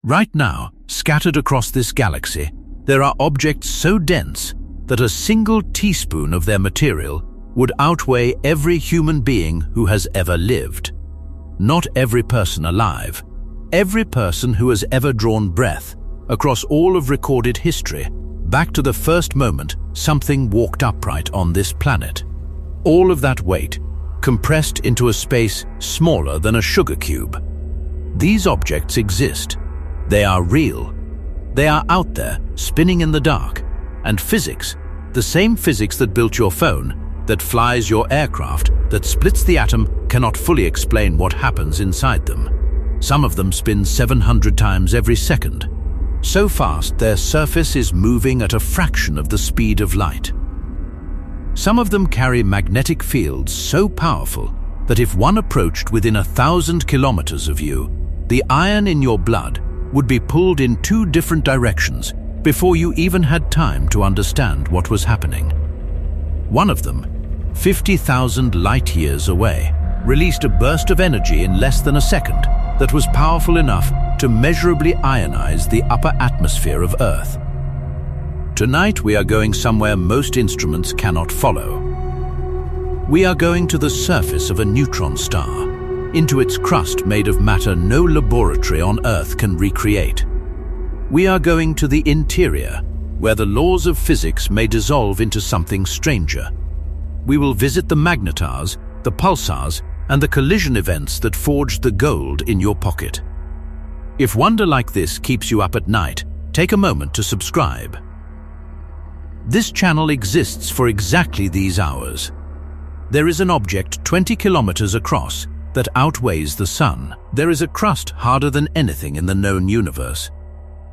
Right now, scattered across this galaxy, there are objects so dense that a single teaspoon of their material would outweigh every human being who has ever lived. Not every person alive, every person who has ever drawn breath across all of recorded history, back to the first moment something walked upright on this planet. All of that weight compressed into a space smaller than a sugar cube. These objects exist. They are real. They are out there, spinning in the dark. And physics, the same physics that built your phone, that flies your aircraft, that splits the atom, cannot fully explain what happens inside them. Some of them spin 700 times every second. So fast, their surface is moving at a fraction of the speed of light. Some of them carry magnetic fields so powerful that if one approached within 1,000 kilometers of you, the iron in your blood would be pulled in 2 different directions before you even had time to understand what was happening. One of them, 50,000 light years away, released a burst of energy in less than a second that was powerful enough to measurably ionize the upper atmosphere of Earth. Tonight we are going somewhere most instruments cannot follow. We are going to the surface of a neutron star, into its crust made of matter no laboratory on Earth can recreate. We are going to the interior, where the laws of physics may dissolve into something stranger. We will visit the magnetars, the pulsars, and the collision events that forged the gold in your pocket. If wonder like this keeps you up at night, take a moment to subscribe. This channel exists for exactly these hours. There is an object 20 kilometers across that outweighs the sun. There is a crust harder than anything in the known universe.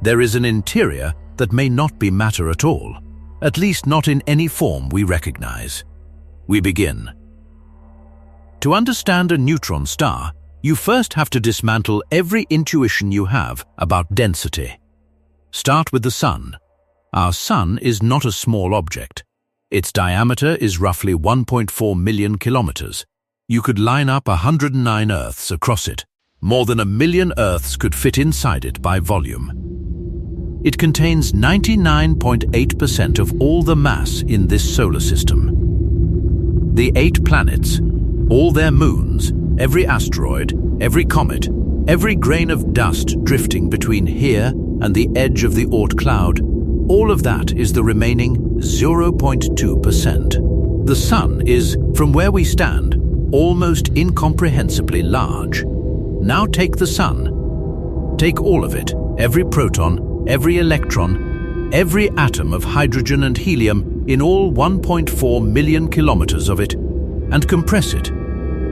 There is an interior that may not be matter at all, at least not in any form we recognize. We begin. To understand a neutron star, you first have to dismantle every intuition you have about density. Start with the sun. Our sun is not a small object. Its diameter is roughly 1.4 million kilometers. You could line up 109 Earths across it. More than 1 million Earths could fit inside it by volume. It contains 99.8% of all the mass in this solar system. The 8 planets, all their moons, every asteroid, every comet, every grain of dust drifting between here and the edge of the Oort cloud, all of that is the remaining 0.2%. The sun is, from where we stand, almost incomprehensibly large. Now take the sun. Take all of it, every proton, every electron, every atom of hydrogen and helium in all 1.4 million kilometers of it, and compress it.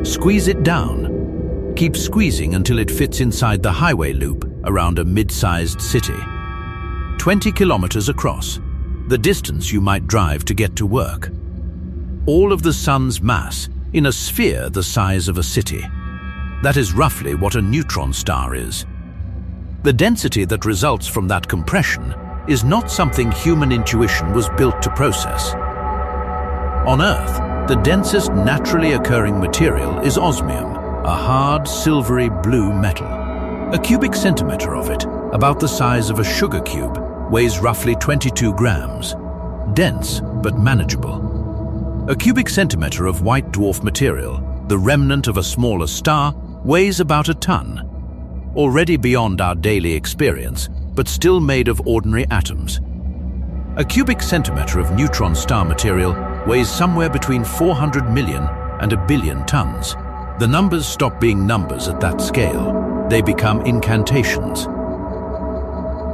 Squeeze it down. Keep squeezing until it fits inside the highway loop around a mid-sized city. 20 kilometers across, the distance you might drive to get to work. All of the sun's mass in a sphere the size of a city. That is roughly what a neutron star is. The density that results from that compression is not something human intuition was built to process. On Earth, the densest naturally occurring material is osmium, a hard, silvery blue metal. A cubic centimeter of it, about the size of a sugar cube, weighs roughly 22 grams. Dense, but manageable. A cubic centimeter of white dwarf material, the remnant of a smaller star, weighs about a ton. Already beyond our daily experience, but still made of ordinary atoms. A cubic centimeter of neutron star material weighs somewhere between 400 million and 1 billion tons. The numbers stop being numbers at that scale. They become incantations.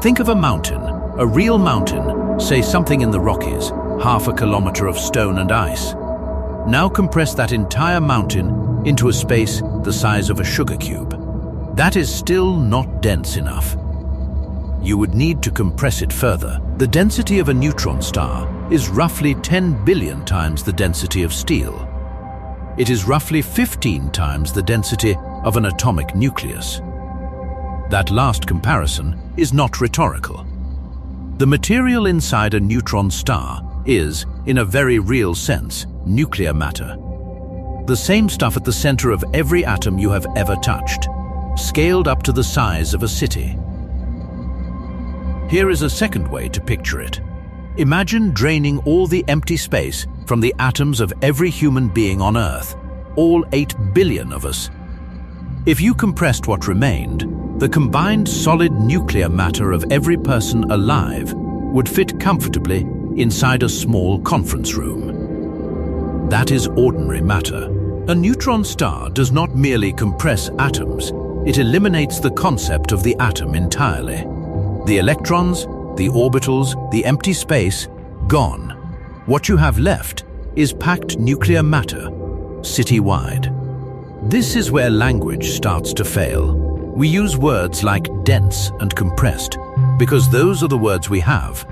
Think of a mountain, a real mountain, say something in the Rockies, 1/2 kilometer of stone and ice. Now compress that entire mountain into a space the size of a sugar cube. That is still not dense enough. You would need to compress it further. The density of a neutron star is roughly 10 billion times the density of steel. It is roughly 15 times the density of an atomic nucleus. That last comparison is not rhetorical. The material inside a neutron star is, in a very real sense, nuclear matter. The same stuff at the center of every atom you have ever touched, scaled up to the size of a city. Here is a second way to picture it. Imagine draining all the empty space from the atoms of every human being on Earth, all 8 billion of us. If you compressed what remained, the combined solid nuclear matter of every person alive would fit comfortably inside a small conference room. That is ordinary matter. A neutron star does not merely compress atoms, it eliminates the concept of the atom entirely. The electrons, the orbitals, the empty space, gone. What you have left is packed nuclear matter, city-wide. This is where language starts to fail. We use words like dense and compressed because those are the words we have.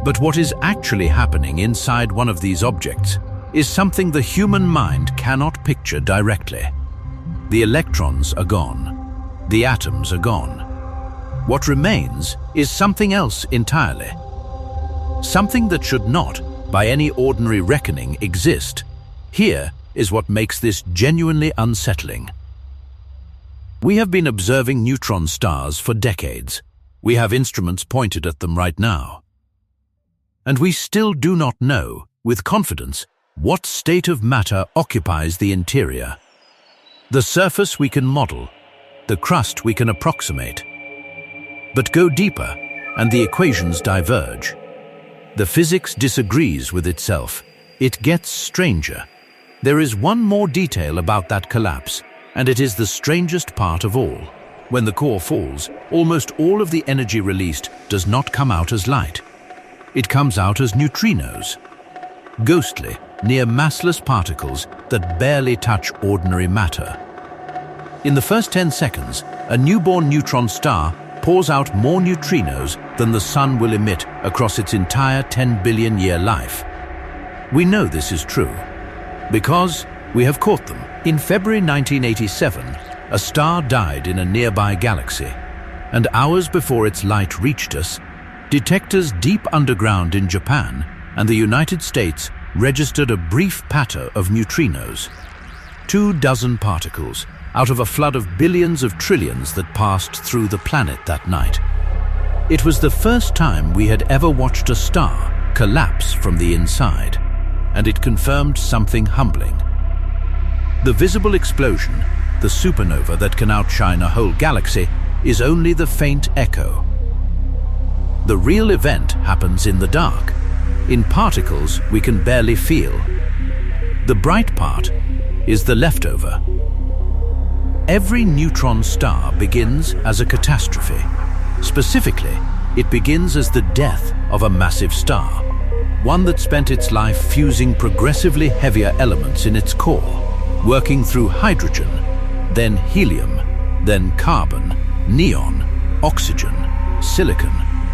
But what is actually happening inside one of these objects is something the human mind cannot picture directly. The electrons are gone. The atoms are gone. What remains is something else entirely. Something that should not, by any ordinary reckoning, exist. Here is what makes this genuinely unsettling. We have been observing neutron stars for decades. We have instruments pointed at them right now. And we still do not know, with confidence, what state of matter occupies the interior. The surface we can model, the crust we can approximate. But go deeper, and the equations diverge. The physics disagrees with itself. It gets stranger. There is one more detail about that collapse, and it is the strangest part of all. When the core falls, almost all of the energy released does not come out as light. It comes out as neutrinos, ghostly, near massless particles that barely touch ordinary matter. In the first 10 seconds, a newborn neutron star pours out more neutrinos than the sun will emit across its entire 10 billion year life. We know this is true because we have caught them. In February 1987, a star died in a nearby galaxy, and hours before its light reached us, detectors deep underground in Japan and the United States registered a brief patter of neutrinos. 24 particles out of a flood of billions of trillions that passed through the planet that night. It was the first time we had ever watched a star collapse from the inside, and it confirmed something humbling. The visible explosion, the supernova that can outshine a whole galaxy, is only the faint echo. The real event happens in the dark, in particles we can barely feel. The bright part is the leftover. Every neutron star begins as a catastrophe. Specifically, it begins as the death of a massive star, one that spent its life fusing progressively heavier elements in its core, working through hydrogen, then helium, then carbon, neon, oxygen, silicon,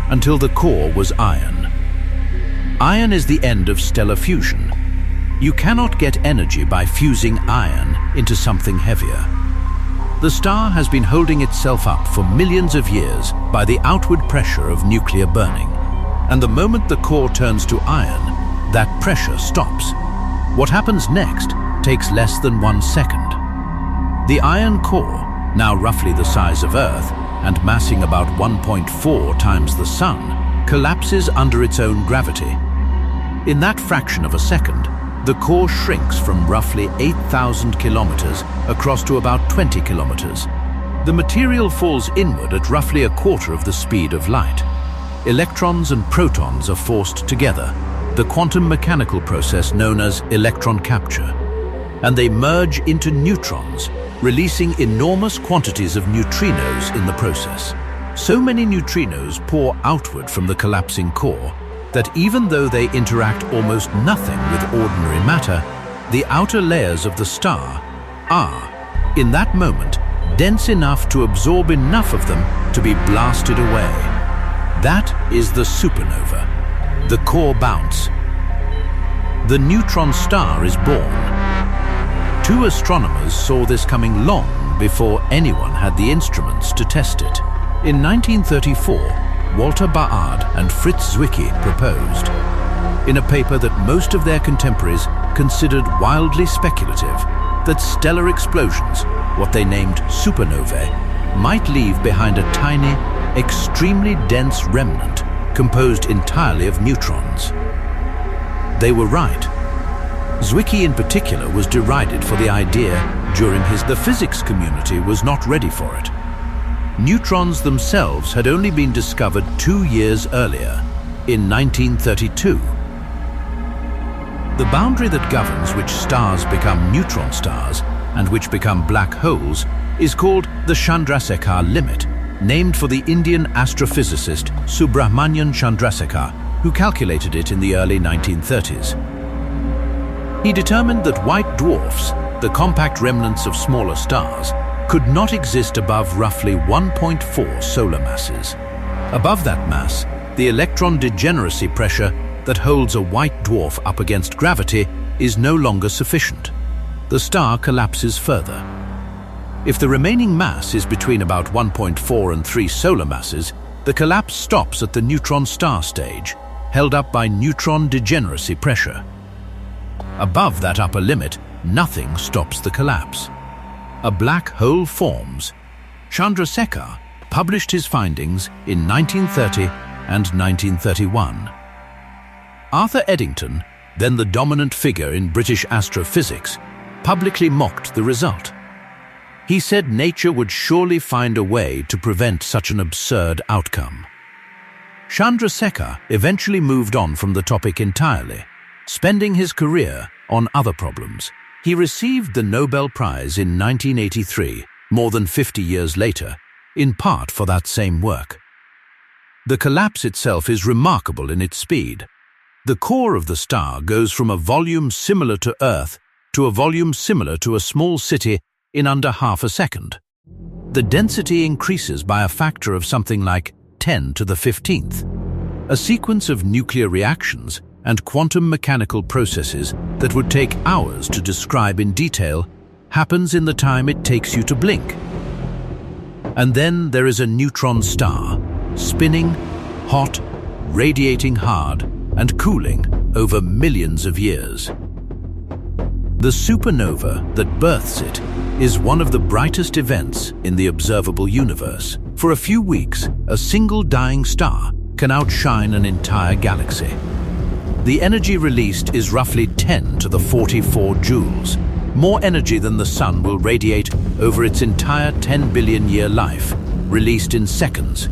until the core was iron. Iron is the end of stellar fusion. You cannot get energy by fusing iron into something heavier. The star has been holding itself up for millions of years by the outward pressure of nuclear burning. And the moment the core turns to iron, that pressure stops. What happens next takes less than 1 second. The iron core, now roughly the size of Earth and massing about 1.4 times the Sun, collapses under its own gravity. In that fraction of a second, the core shrinks from roughly 8,000 kilometers across to about 20 kilometers. The material falls inward at roughly a quarter of the speed of light. Electrons and protons are forced together, the quantum mechanical process known as electron capture, and they merge into neutrons, releasing enormous quantities of neutrinos in the process. So many neutrinos pour outward from the collapsing core that even though they interact almost nothing with ordinary matter, the outer layers of the star are, in that moment, dense enough to absorb enough of them to be blasted away. That is the supernova, the core bounce. The neutron star is born. 2 astronomers saw this coming long before anyone had the instruments to test it. In 1934, Walter Baade and Fritz Zwicky proposed, in a paper that most of their contemporaries considered wildly speculative, that stellar explosions, what they named supernovae, might leave behind a tiny, extremely dense remnant composed entirely of neutrons. They were right. Zwicky in particular was derided for the idea during the physics community was not ready for it. Neutrons themselves had only been discovered 2 years earlier, in 1932. The boundary that governs which stars become neutron stars and which become black holes is called the Chandrasekhar limit, named for the Indian astrophysicist Subrahmanyan Chandrasekhar, who calculated it in the early 1930s. He determined that white dwarfs, the compact remnants of smaller stars, could not exist above roughly 1.4 solar masses. Above that mass, the electron degeneracy pressure that holds a white dwarf up against gravity is no longer sufficient. The star collapses further. If the remaining mass is between about 1.4 and 3 solar masses, the collapse stops at the neutron star stage, held up by neutron degeneracy pressure. Above that upper limit, nothing stops the collapse. A black hole forms. Chandrasekhar published his findings in 1930 and 1931. Arthur Eddington, then the dominant figure in British astrophysics, publicly mocked the result. He said nature would surely find a way to prevent such an absurd outcome. Chandrasekhar eventually moved on from the topic entirely, spending his career on other problems. He received the Nobel Prize in 1983, more than 50 years later, in part for that same work. The collapse itself is remarkable in its speed. The core of the star goes from a volume similar to Earth to a volume similar to a small city in under half a second. The density increases by a factor of something like 10 to the 15th. A sequence of nuclear reactions and quantum mechanical processes that would take hours to describe in detail happens in the time it takes you to blink. And then there is a neutron star, spinning, hot, radiating hard, and cooling over millions of years. The supernova that births it is one of the brightest events in the observable universe. For a few weeks, a single dying star can outshine an entire galaxy. The energy released is roughly 10 to the 44 joules, more energy than the sun will radiate over its entire 10 billion year life, released in seconds.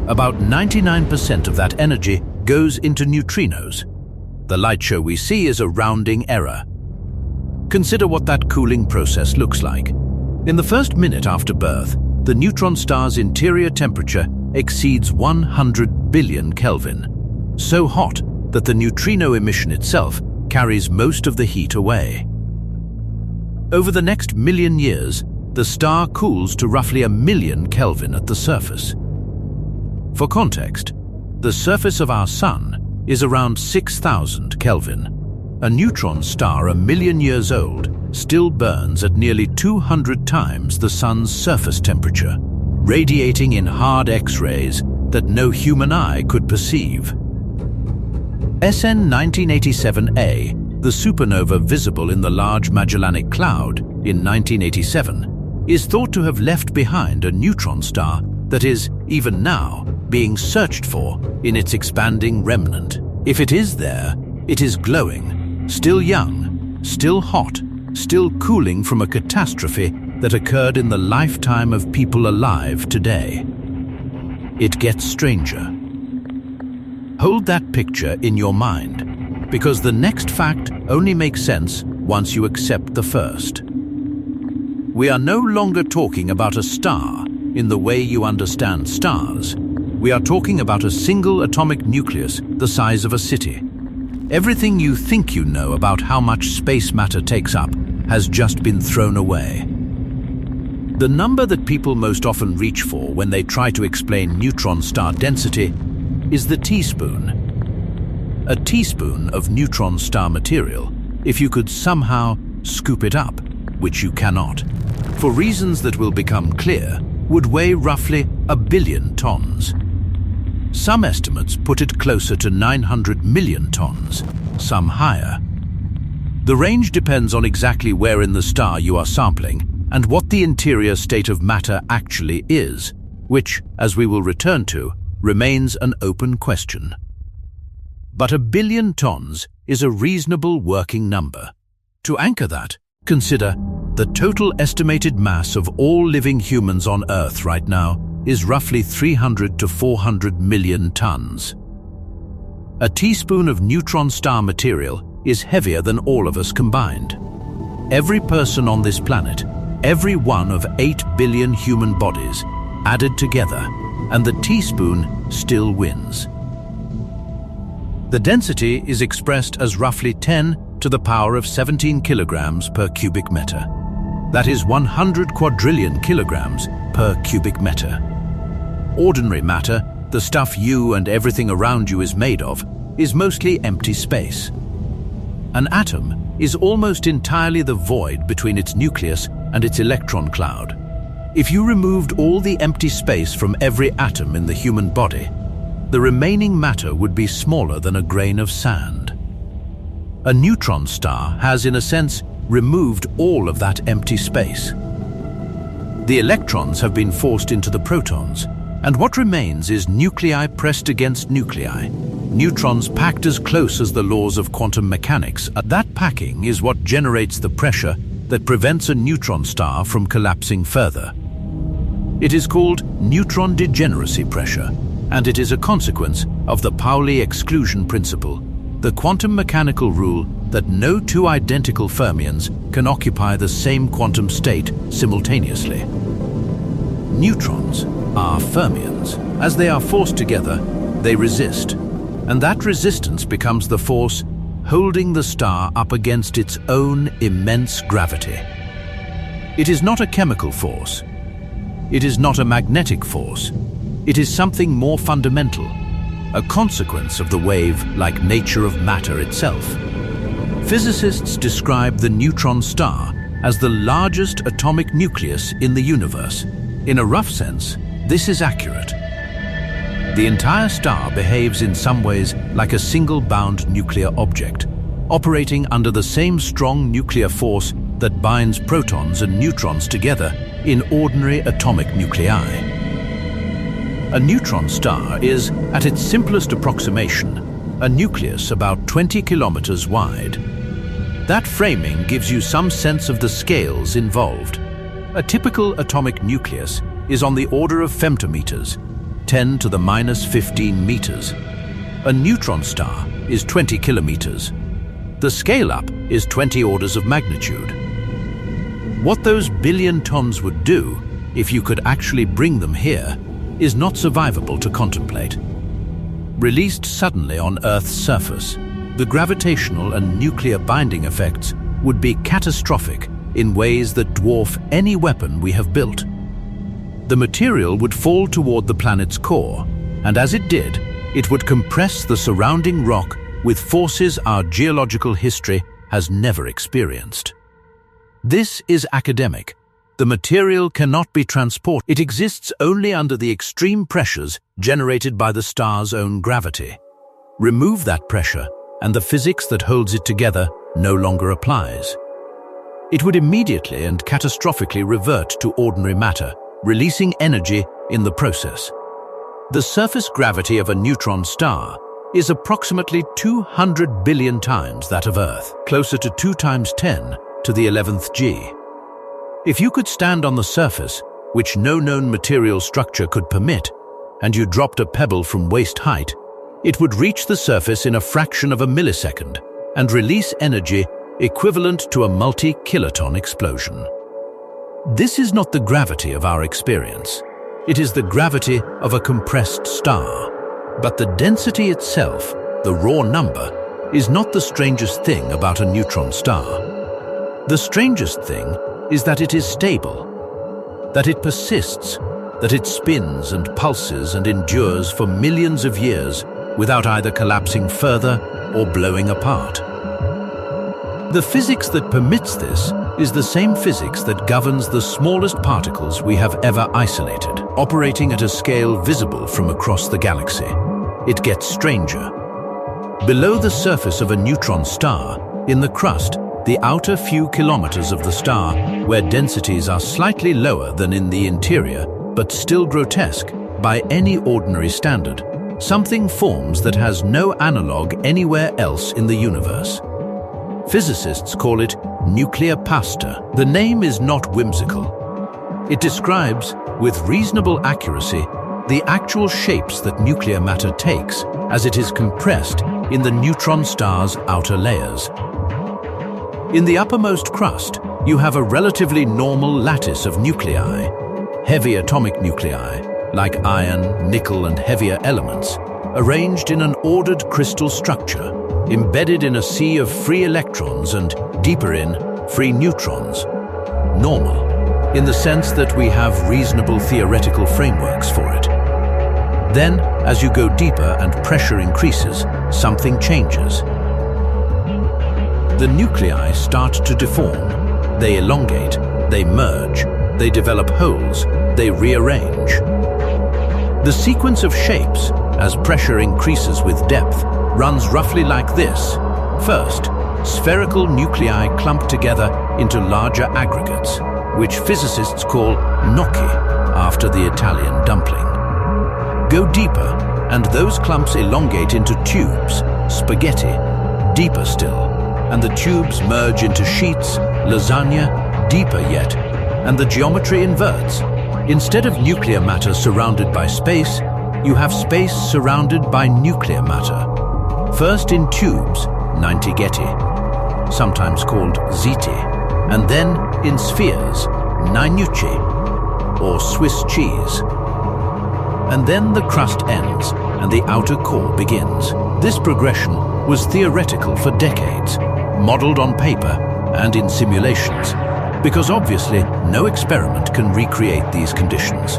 About 99% of that energy goes into neutrinos. The light show we see is a rounding error. Consider what that cooling process looks like. In the first minute after birth, the neutron star's interior temperature exceeds 100 billion Kelvin, so hot that the neutrino emission itself carries most of the heat away. Over the next million years, the star cools to roughly 1,000,000 Kelvin at the surface. For context, the surface of our Sun is around 6,000 Kelvin. A neutron star 1,000,000 years old still burns at nearly 200 times the Sun's surface temperature, radiating in hard X-rays that no human eye could perceive. SN 1987A, the supernova visible in the Large Magellanic Cloud in 1987, is thought to have left behind a neutron star that is, even now, being searched for in its expanding remnant. If it is there, it is glowing, still young, still hot, still cooling from a catastrophe that occurred in the lifetime of people alive today. It gets stranger. Hold that picture in your mind, because the next fact only makes sense once you accept the first. We are no longer talking about a star in the way you understand stars. We are talking about a single atomic nucleus the size of a city. Everything you think you know about how much space matter takes up has just been thrown away. The number that people most often reach for when they try to explain neutron star density is the teaspoon. A teaspoon of neutron star material, if you could somehow scoop it up, which you cannot, for reasons that will become clear, would weigh roughly 1 billion tons. Some estimates put it closer to 900 million tons, some higher. The range depends on exactly where in the star you are sampling and what the interior state of matter actually is, which, as we will return to, remains an open question. But 1 billion tons is a reasonable working number. To anchor that, consider the total estimated mass of all living humans on Earth right now is roughly 300 to 400 million tons. A teaspoon of neutron star material is heavier than all of us combined. Every person on this planet, every one of 8 billion human bodies, added together, and the teaspoon still wins. The density is expressed as roughly 10 to the power of 17 kilograms per cubic meter. That is 100 quadrillion kilograms per cubic meter. Ordinary matter, the stuff you and everything around you is made of, is mostly empty space. An atom is almost entirely the void between its nucleus and its electron cloud. If you removed all the empty space from every atom in the human body, the remaining matter would be smaller than a grain of sand. A neutron star has, in a sense, removed all of that empty space. The electrons have been forced into the protons, and what remains is nuclei pressed against nuclei, neutrons packed as close as the laws of quantum mechanics. That packing is what generates the pressure that prevents a neutron star from collapsing further. It is called neutron degeneracy pressure, and it is a consequence of the Pauli exclusion principle, the quantum mechanical rule that no two identical fermions can occupy the same quantum state simultaneously. Neutrons are fermions. As they are forced together, they resist, and that resistance becomes the force holding the star up against its own immense gravity. It is not a chemical force. It is not a magnetic force. It is something more fundamental, a consequence of the wave-like nature of matter itself. Physicists describe the neutron star as the largest atomic nucleus in the universe. In a rough sense, this is accurate. The entire star behaves in some ways like a single-bound nuclear object, operating under the same strong nuclear force that binds protons and neutrons together in ordinary atomic nuclei. A neutron star is, at its simplest approximation, a nucleus about 20 kilometers wide. That framing gives you some sense of the scales involved. A typical atomic nucleus is on the order of femtometers, 10 to the minus 15 meters. A neutron star is 20 kilometers. The scale-up is 20 orders of magnitude. What those billion tons would do, if you could actually bring them here, is not survivable to contemplate. Released suddenly on Earth's surface, the gravitational and nuclear binding effects would be catastrophic in ways that dwarf any weapon we have built. The material would fall toward the planet's core, and as it did, it would compress the surrounding rock with forces our geological history has never experienced. This is academic. The material cannot be transported. It exists only under the extreme pressures generated by the star's own gravity. Remove that pressure, and the physics that holds it together no longer applies. It would immediately and catastrophically revert to ordinary matter, releasing energy in the process. The surface gravity of a neutron star is approximately 200 billion times that of Earth, closer to 2 times 10 to the 11th G. If you could stand on the surface, which no known material structure could permit, and you dropped a pebble from waist height, it would reach the surface in a fraction of a millisecond and release energy equivalent to a multi-kiloton explosion. This is not the gravity of our experience. It is the gravity of a compressed star. But the density itself, the raw number, is not the strangest thing about a neutron star. The strangest thing is that it is stable, that it persists, that it spins and pulses and endures for millions of years without either collapsing further or blowing apart. The physics that permits this is the same physics that governs the smallest particles we have ever isolated, operating at a scale visible from across the galaxy. It gets stranger. Below the surface of a neutron star, in the crust, the outer few kilometers of the star, where densities are slightly lower than in the interior, but still grotesque, by any ordinary standard, something forms that has no analog anywhere else in the universe. Physicists call it nuclear pasta. The name is not whimsical. It describes, with reasonable accuracy, the actual shapes that nuclear matter takes as it is compressed in the neutron star's outer layers. In the uppermost crust, you have a relatively normal lattice of nuclei, heavy atomic nuclei, like iron, nickel, and heavier elements, arranged in an ordered crystal structure, embedded in a sea of free electrons and, deeper in, free neutrons. Normal, in the sense that we have reasonable theoretical frameworks for it. Then, as you go deeper and pressure increases, something changes. The nuclei start to deform. They elongate, they merge, they develop holes, they rearrange. The sequence of shapes, as pressure increases with depth, runs roughly like this. First, spherical nuclei clump together into larger aggregates, which physicists call gnocchi, after the Italian dumpling. Go deeper, and those clumps elongate into tubes, spaghetti, deeper still, and the tubes merge into sheets, lasagna, deeper yet, and the geometry inverts. Instead of nuclear matter surrounded by space, you have space surrounded by nuclear matter. First in tubes, nintighetti, sometimes called ziti, and then in spheres, ninucci, or Swiss cheese. And then the crust ends and the outer core begins. This progression was theoretical for decades, modeled on paper and in simulations, because obviously no experiment can recreate these conditions.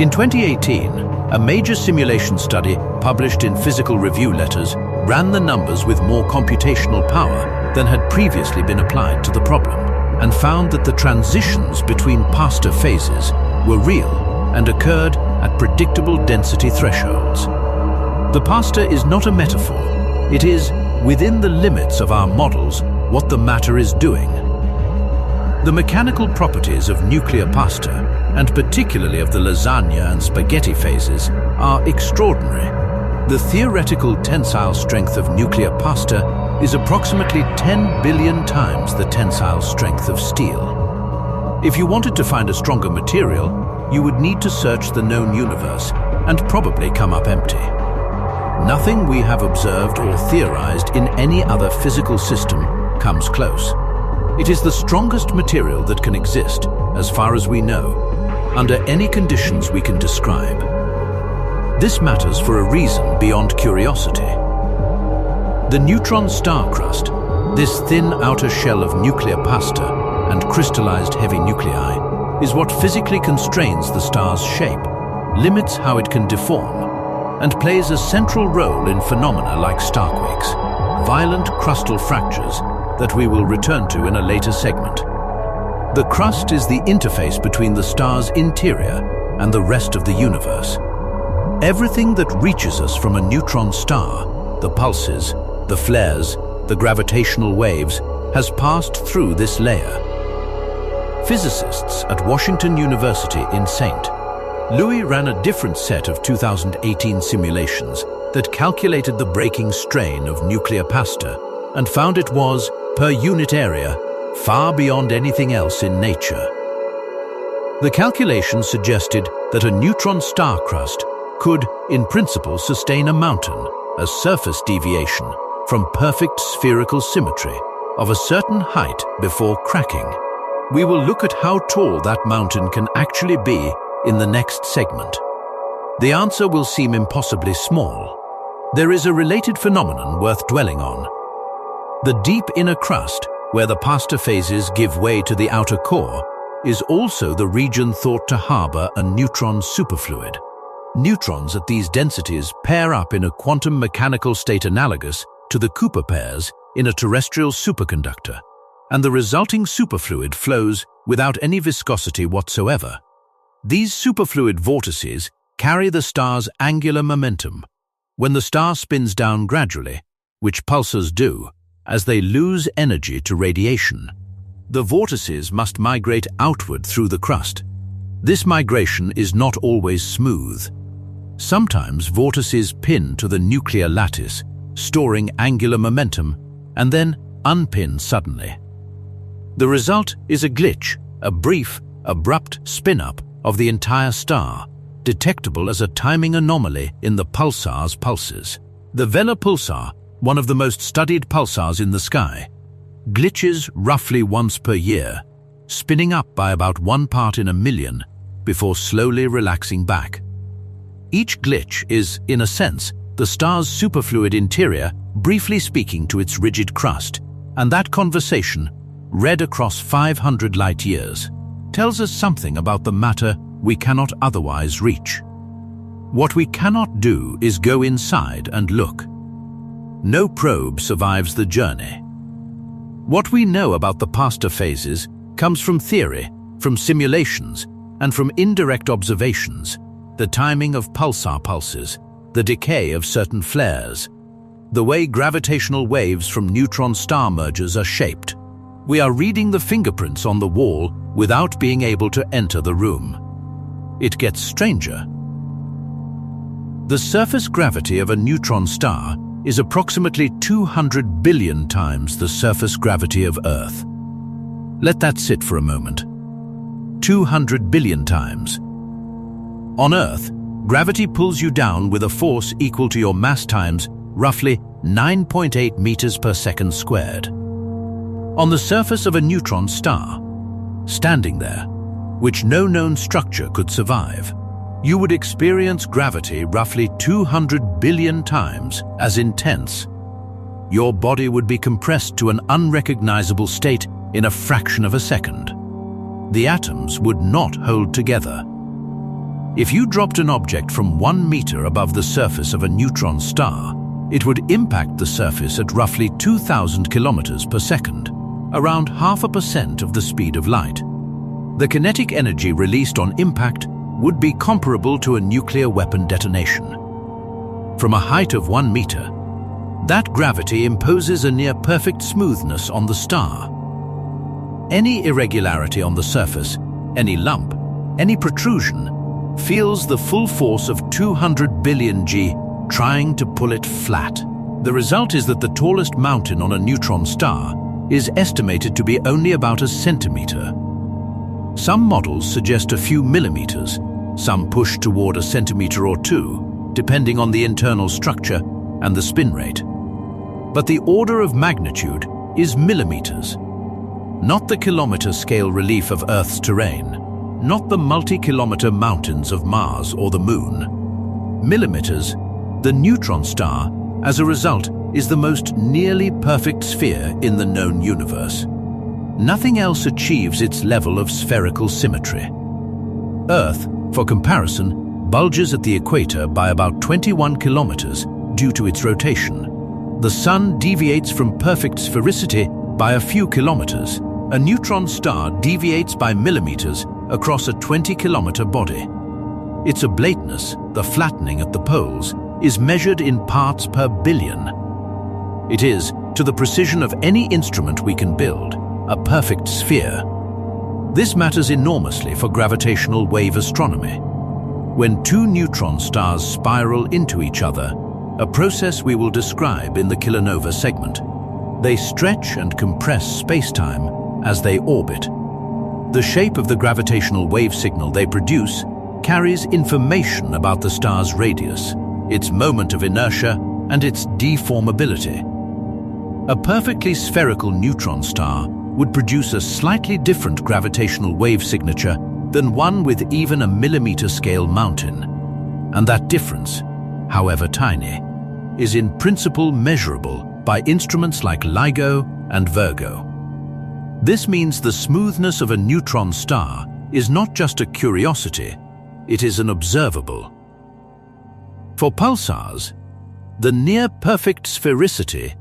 In 2018, a major simulation study published in Physical Review Letters ran the numbers with more computational power than had previously been applied to the problem, and found that the transitions between pasta phases were real and occurred at predictable density thresholds. The pasta is not a metaphor. It is, within the limits of our models, what the matter is doing. The mechanical properties of nuclear pasta, and particularly of the lasagna and spaghetti phases, are extraordinary. The theoretical tensile strength of nuclear pasta is approximately 10 billion times the tensile strength of steel. If you wanted to find a stronger material, you would need to search the known universe and probably come up empty. Nothing we have observed or theorized in any other physical system comes close. It is the strongest material that can exist, as far as we know, under any conditions we can describe. This matters for a reason beyond curiosity. The neutron star crust, this thin outer shell of nuclear pasta and crystallized heavy nuclei, is what physically constrains the star's shape, limits how it can deform, and plays a central role in phenomena like starquakes, violent crustal fractures that we will return to in a later segment. The crust is the interface between the star's interior and the rest of the universe. Everything that reaches us from a neutron star, the pulses, the flares, the gravitational waves, has passed through this layer. Physicists at Washington University in St. Louis ran a different set of 2018 simulations that calculated the breaking strain of nuclear pasta and found it was, per unit area, far beyond anything else in nature. The calculation suggested that a neutron star crust could, in principle, sustain a mountain, a surface deviation, from perfect spherical symmetry of a certain height before cracking. We will look at how tall that mountain can actually be in the next segment. The answer will seem impossibly small. There is a related phenomenon worth dwelling on. The deep inner crust, where the pasta phases give way to the outer core, is also the region thought to harbor a neutron superfluid. Neutrons at these densities pair up in a quantum mechanical state analogous to the Cooper pairs in a terrestrial superconductor, and the resulting superfluid flows without any viscosity whatsoever. These superfluid vortices carry the star's angular momentum. When the star spins down gradually, which pulsars do, as they lose energy to radiation, the vortices must migrate outward through the crust. This migration is not always smooth. Sometimes vortices pin to the nuclear lattice, storing angular momentum, and then unpin suddenly. The result is a glitch, a brief, abrupt spin-up of the entire star, detectable as a timing anomaly in the pulsar's pulses. The Vela pulsar, one of the most studied pulsars in the sky, glitches roughly once per year, spinning up by about 1 part in a million before slowly relaxing back. Each glitch is, in a sense, the star's superfluid interior briefly speaking to its rigid crust, and that conversation, read across 500 light-years, tells us something about the matter we cannot otherwise reach. What we cannot do is go inside and look. No probe survives the journey. What we know about the past phases comes from theory, from simulations, and from indirect observations, the timing of pulsar pulses, the decay of certain flares, the way gravitational waves from neutron star mergers are shaped. We are reading the fingerprints on the wall without being able to enter the room. It gets stranger. The surface gravity of a neutron star is approximately 200 billion times the surface gravity of Earth. Let that sit for a moment. 200 billion times. On Earth, gravity pulls you down with a force equal to your mass times roughly 9.8 meters per second squared. On the surface of a neutron star, standing there, which no known structure could survive, you would experience gravity roughly 200 billion times as intense. Your body would be compressed to an unrecognizable state in a fraction of a second. The atoms would not hold together. If you dropped an object from 1 meter above the surface of a neutron star, it would impact the surface at roughly 2,000 kilometers per second, around 0.5% of the speed of light. The kinetic energy released on impact would be comparable to a nuclear weapon detonation. From a height of 1 meter, that gravity imposes a near-perfect smoothness on the star. Any irregularity on the surface, any lump, any protrusion, feels the full force of 200 billion G trying to pull it flat. The result is that the tallest mountain on a neutron star is estimated to be only about a centimeter. Some models suggest a few millimeters, some push toward a centimeter or two, depending on the internal structure and the spin rate. But the order of magnitude is millimeters. Not the kilometer scale relief of Earth's terrain, not the multi-kilometer mountains of Mars or the Moon. Millimeters, the neutron star, as a result, is the most nearly perfect sphere in the known universe. Nothing else achieves its level of spherical symmetry. Earth, for comparison, bulges at the equator by about 21 kilometers due to its rotation. The Sun deviates from perfect sphericity by a few kilometers. A neutron star deviates by millimeters across a 20-kilometer body. Its ablateness, the flattening at the poles, is measured in parts per billion. It is, to the precision of any instrument we can build, a perfect sphere. This matters enormously for gravitational wave astronomy. When two neutron stars spiral into each other, a process we will describe in the kilonova segment, they stretch and compress space-time as they orbit. The shape of the gravitational wave signal they produce carries information about the star's radius, its moment of inertia, and its deformability. A perfectly spherical neutron star would produce a slightly different gravitational wave signature than one with even a millimeter-scale mountain. And that difference, however tiny, is in principle measurable by instruments like LIGO and Virgo. This means the smoothness of a neutron star is not just a curiosity, it is an observable. For pulsars, the near-perfect sphericity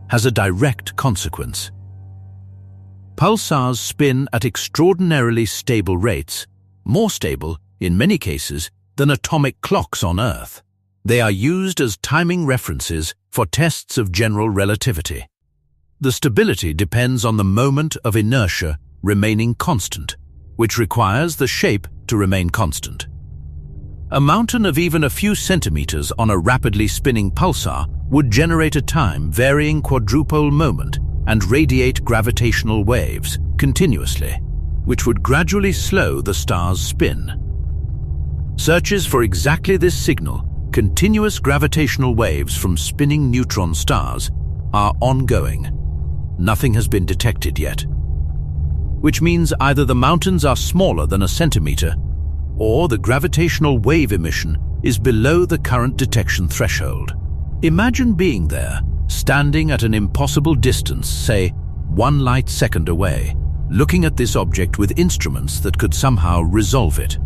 has a direct consequence. Pulsars spin at extraordinarily stable rates, more stable, in many cases, than atomic clocks on Earth. They are used as timing references for tests of general relativity. The stability depends on the moment of inertia remaining constant, which requires the shape to remain constant. A mountain of even a few centimeters on a rapidly spinning pulsar would generate a time-varying quadrupole moment and radiate gravitational waves continuously, which would gradually slow the star's spin. Searches for exactly this signal, continuous gravitational waves from spinning neutron stars, are ongoing. Nothing has been detected yet. Which means either the mountains are smaller than a centimeter, or the gravitational wave emission is below the current detection threshold. Imagine being there, standing at an impossible distance, say 1 light second away, looking at this object with instruments that could somehow resolve it.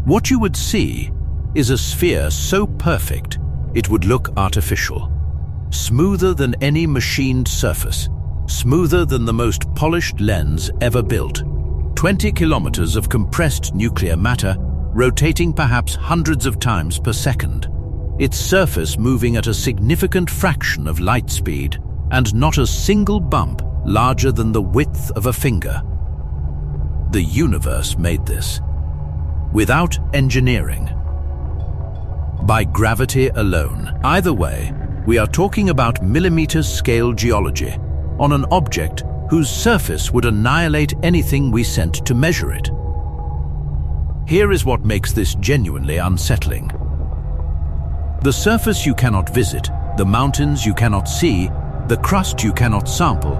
What you would see is a sphere so perfect it would look artificial. Smoother than any machined surface, smoother than the most polished lens ever built. 20 kilometers of compressed nuclear matter, rotating perhaps hundreds of times per second. Its surface moving at a significant fraction of light speed, and not a single bump larger than the width of a finger. The universe made this, without engineering, by gravity alone. Either way, we are talking about millimeter-scale geology on an object whose surface would annihilate anything we sent to measure it. Here is what makes this genuinely unsettling. The surface you cannot visit, the mountains you cannot see, the crust you cannot sample,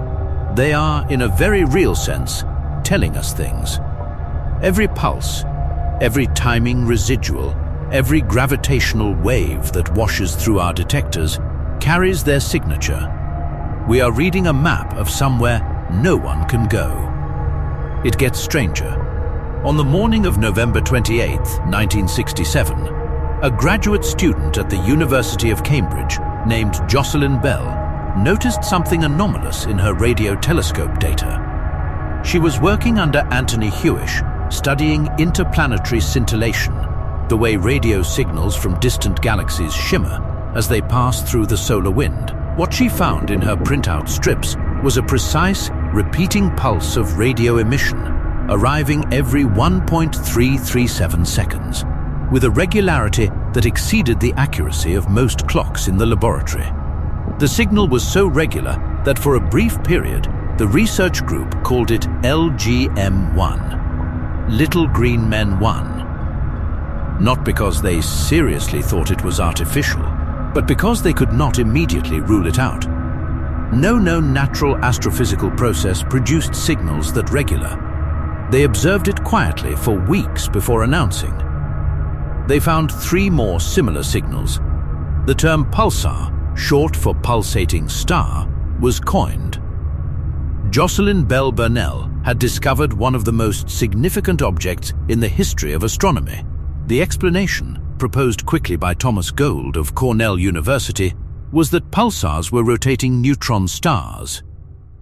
they are, in a very real sense, telling us things. Every pulse, every timing residual, every gravitational wave that washes through our detectors carries their signature. We are reading a map of somewhere no one can go. It gets stranger. On the morning of November 28, 1967, a graduate student at the University of Cambridge named Jocelyn Bell noticed something anomalous in her radio telescope data. She was working under Anthony Hewish, studying interplanetary scintillation, the way radio signals from distant galaxies shimmer as they pass through the solar wind. What she found in her printout strips was a precise, repeating pulse of radio emission, arriving every 1.337 seconds, with a regularity that exceeded the accuracy of most clocks in the laboratory. The signal was so regular that for a brief period, the research group called it LGM-1, Little Green Men 1. Not because they seriously thought it was artificial, but because they could not immediately rule it out. No known natural astrophysical process produced signals that regular. They observed it quietly for weeks before announcing. They found 3 more similar signals. The term pulsar, short for pulsating star, was coined. Jocelyn Bell Burnell had discovered one of the most significant objects in the history of astronomy. The explanation, proposed quickly by Thomas Gold of Cornell University, was that pulsars were rotating neutron stars.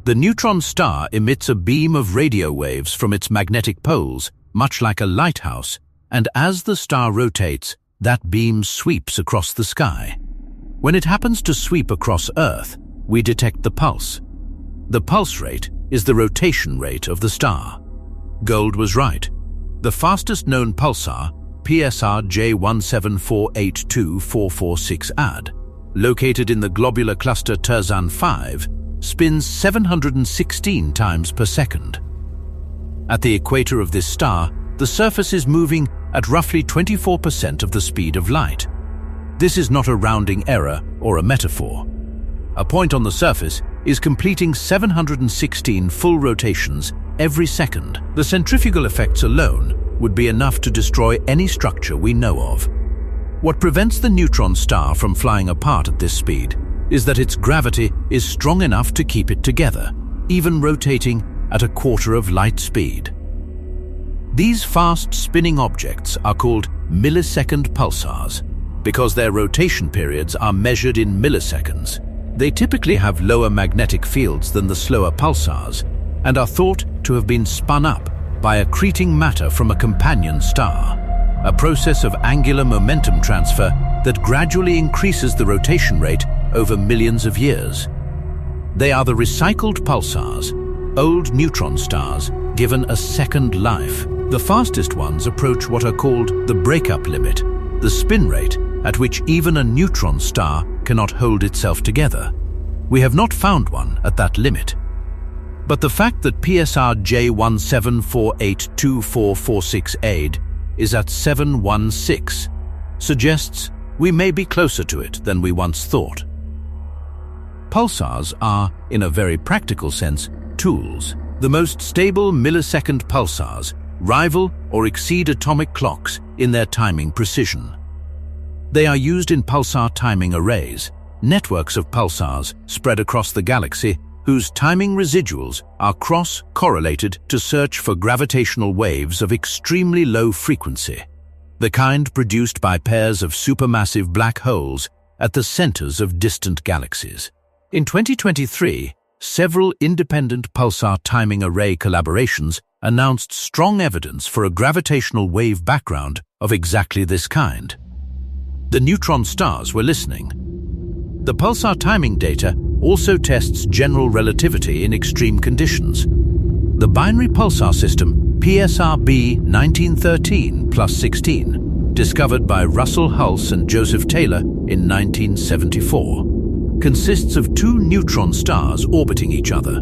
The neutron star emits a beam of radio waves from its magnetic poles, much like a lighthouse, and as the star rotates, that beam sweeps across the sky. When it happens to sweep across Earth, we detect the pulse. The pulse rate is the rotation rate of the star. Gold was right. The fastest known pulsar, PSR J174824446 AD, located in the globular cluster Terzan 5, spins 716 times per second. At the equator of this star, the surface is moving at roughly 24% of the speed of light. This is not a rounding error or a metaphor. A point on the surface is completing 716 full rotations every second. The centrifugal effects alone would be enough to destroy any structure we know of. What prevents the neutron star from flying apart at this speed is that its gravity is strong enough to keep it together, even rotating at a quarter of light speed. These fast spinning objects are called millisecond pulsars because their rotation periods are measured in milliseconds. They typically have lower magnetic fields than the slower pulsars and are thought to have been spun up by accreting matter from a companion star, a process of angular momentum transfer that gradually increases the rotation rate over millions of years. They are the recycled pulsars, old neutron stars given a second life. The fastest ones approach what are called the breakup limit, the spin rate at which even a neutron star cannot hold itself together. We have not found one at that limit. But the fact that PSR J17482446A is at 716 suggests we may be closer to it than we once thought. Pulsars are, in a very practical sense, tools. The most stable millisecond pulsars rival or exceed atomic clocks in their timing precision. They are used in pulsar timing arrays, networks of pulsars spread across the galaxy whose timing residuals are cross-correlated to search for gravitational waves of extremely low frequency, the kind produced by pairs of supermassive black holes at the centers of distant galaxies. In 2023, several independent pulsar timing array collaborations announced strong evidence for a gravitational wave background of exactly this kind. The neutron stars were listening. The pulsar timing data also tests general relativity in extreme conditions. The binary pulsar system PSRB 1913+16, discovered by Russell Hulse and Joseph Taylor in 1974, consists of two neutron stars orbiting each other.